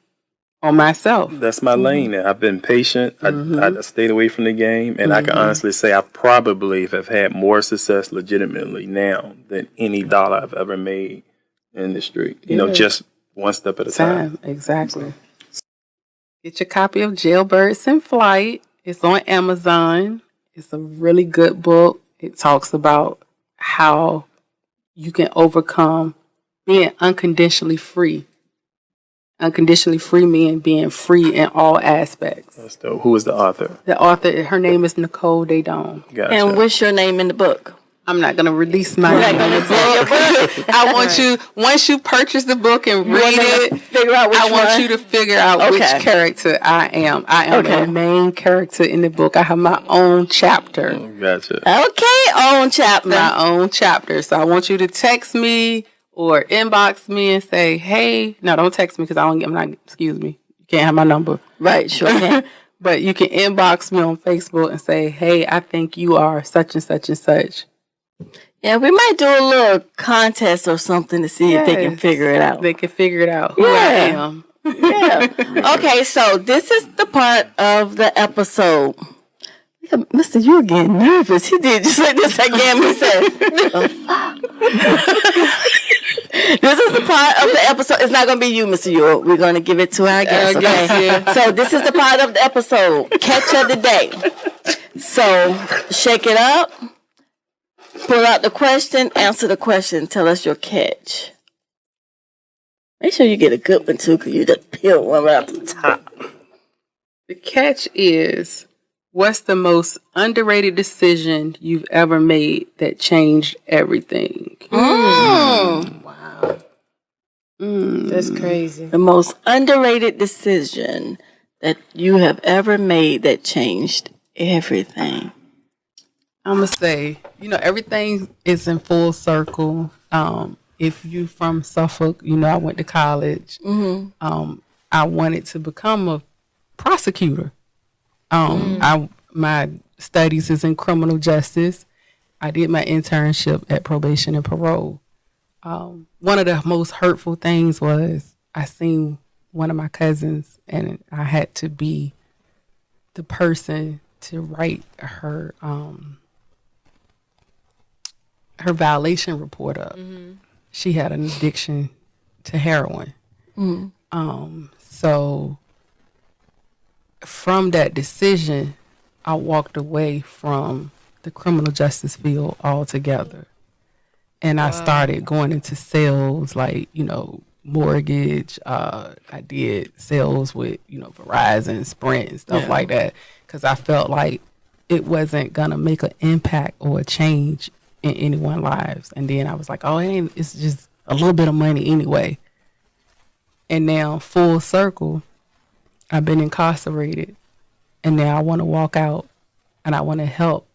on myself. That's my lane now. I've been patient. I stayed away from the game, and I can honestly say I probably have had more success legitimately now than any dollar I've ever made in the street. You know, just one step at a time. Exactly. Get your copy of 𝐬𝐫𝐷s in Flight. It's on Amazon. It's a really good book. It talks about how you can overcome being unconditionally free. Unconditionally free meaning being free in all aspects. That's dope. Who is the author? The author, her name is Nicole 𝐬𝐿. Gotcha. And what's your name in the book? I'm not going to release my name in the book. I want you, once you purchase the book and read it, figure out which I want one? you to figure out which character I am. I am the main character in the book. I have my own chapter. Gotcha. Okay, own chapter. My own chapter. So I want you to text me or inbox me and say, hey, no, don't text me because excuse me. You can't have my number. Right, sure can. But you can inbox me on Facebook and say, hey, I think you are such and such and such. Yeah, we might do a little contest or something to see if they can figure it out. They can figure it out who I am. Yeah. Okay, so this is the part of the episode. Mister, you're getting nervous. He did just like this again. He said, this is the part of the episode. It's not going to be you, Mr. Ewell. We're going to give it to our guest. Okay? So this is the part of the episode. Catch of the day. So shake it up. Pull out the question. Answer the question. Tell us your catch. Make sure you get a good one, too, because you just peel one right off the top. The catch is, what's the most underrated decision you've ever made that changed everything? Wow. That's crazy. The most underrated decision that you have ever made that changed everything. I'm going to say, everything is in full circle. If you from Suffolk, I went to college. I wanted to become a prosecutor. My studies is in criminal justice. I did my internship at probation and parole. One of the most hurtful things was I seen one of my cousins, and I had to be the person to write her violation report up. She had an addiction to heroin. So from that decision, I walked away from the criminal justice field altogether. And I started going into sales, like, mortgage. I did sales with, Verizon, Sprint, and stuff like that. Because I felt like it wasn't going to make an impact or a change in anyone's lives. And then I was like, it's just a little bit of money anyway. And now, full circle, I've been incarcerated. And now I want to walk out and I want to help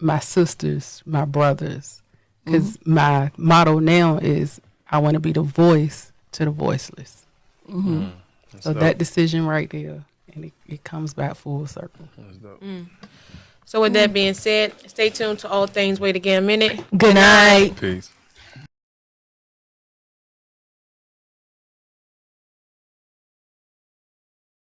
my sisters, my brothers. Because my motto now is I want to be the voice to the voiceless. So that decision right there, and it comes back full circle. So with that being said, stay tuned to All Things Wait Again a Minute. Good night. Peace.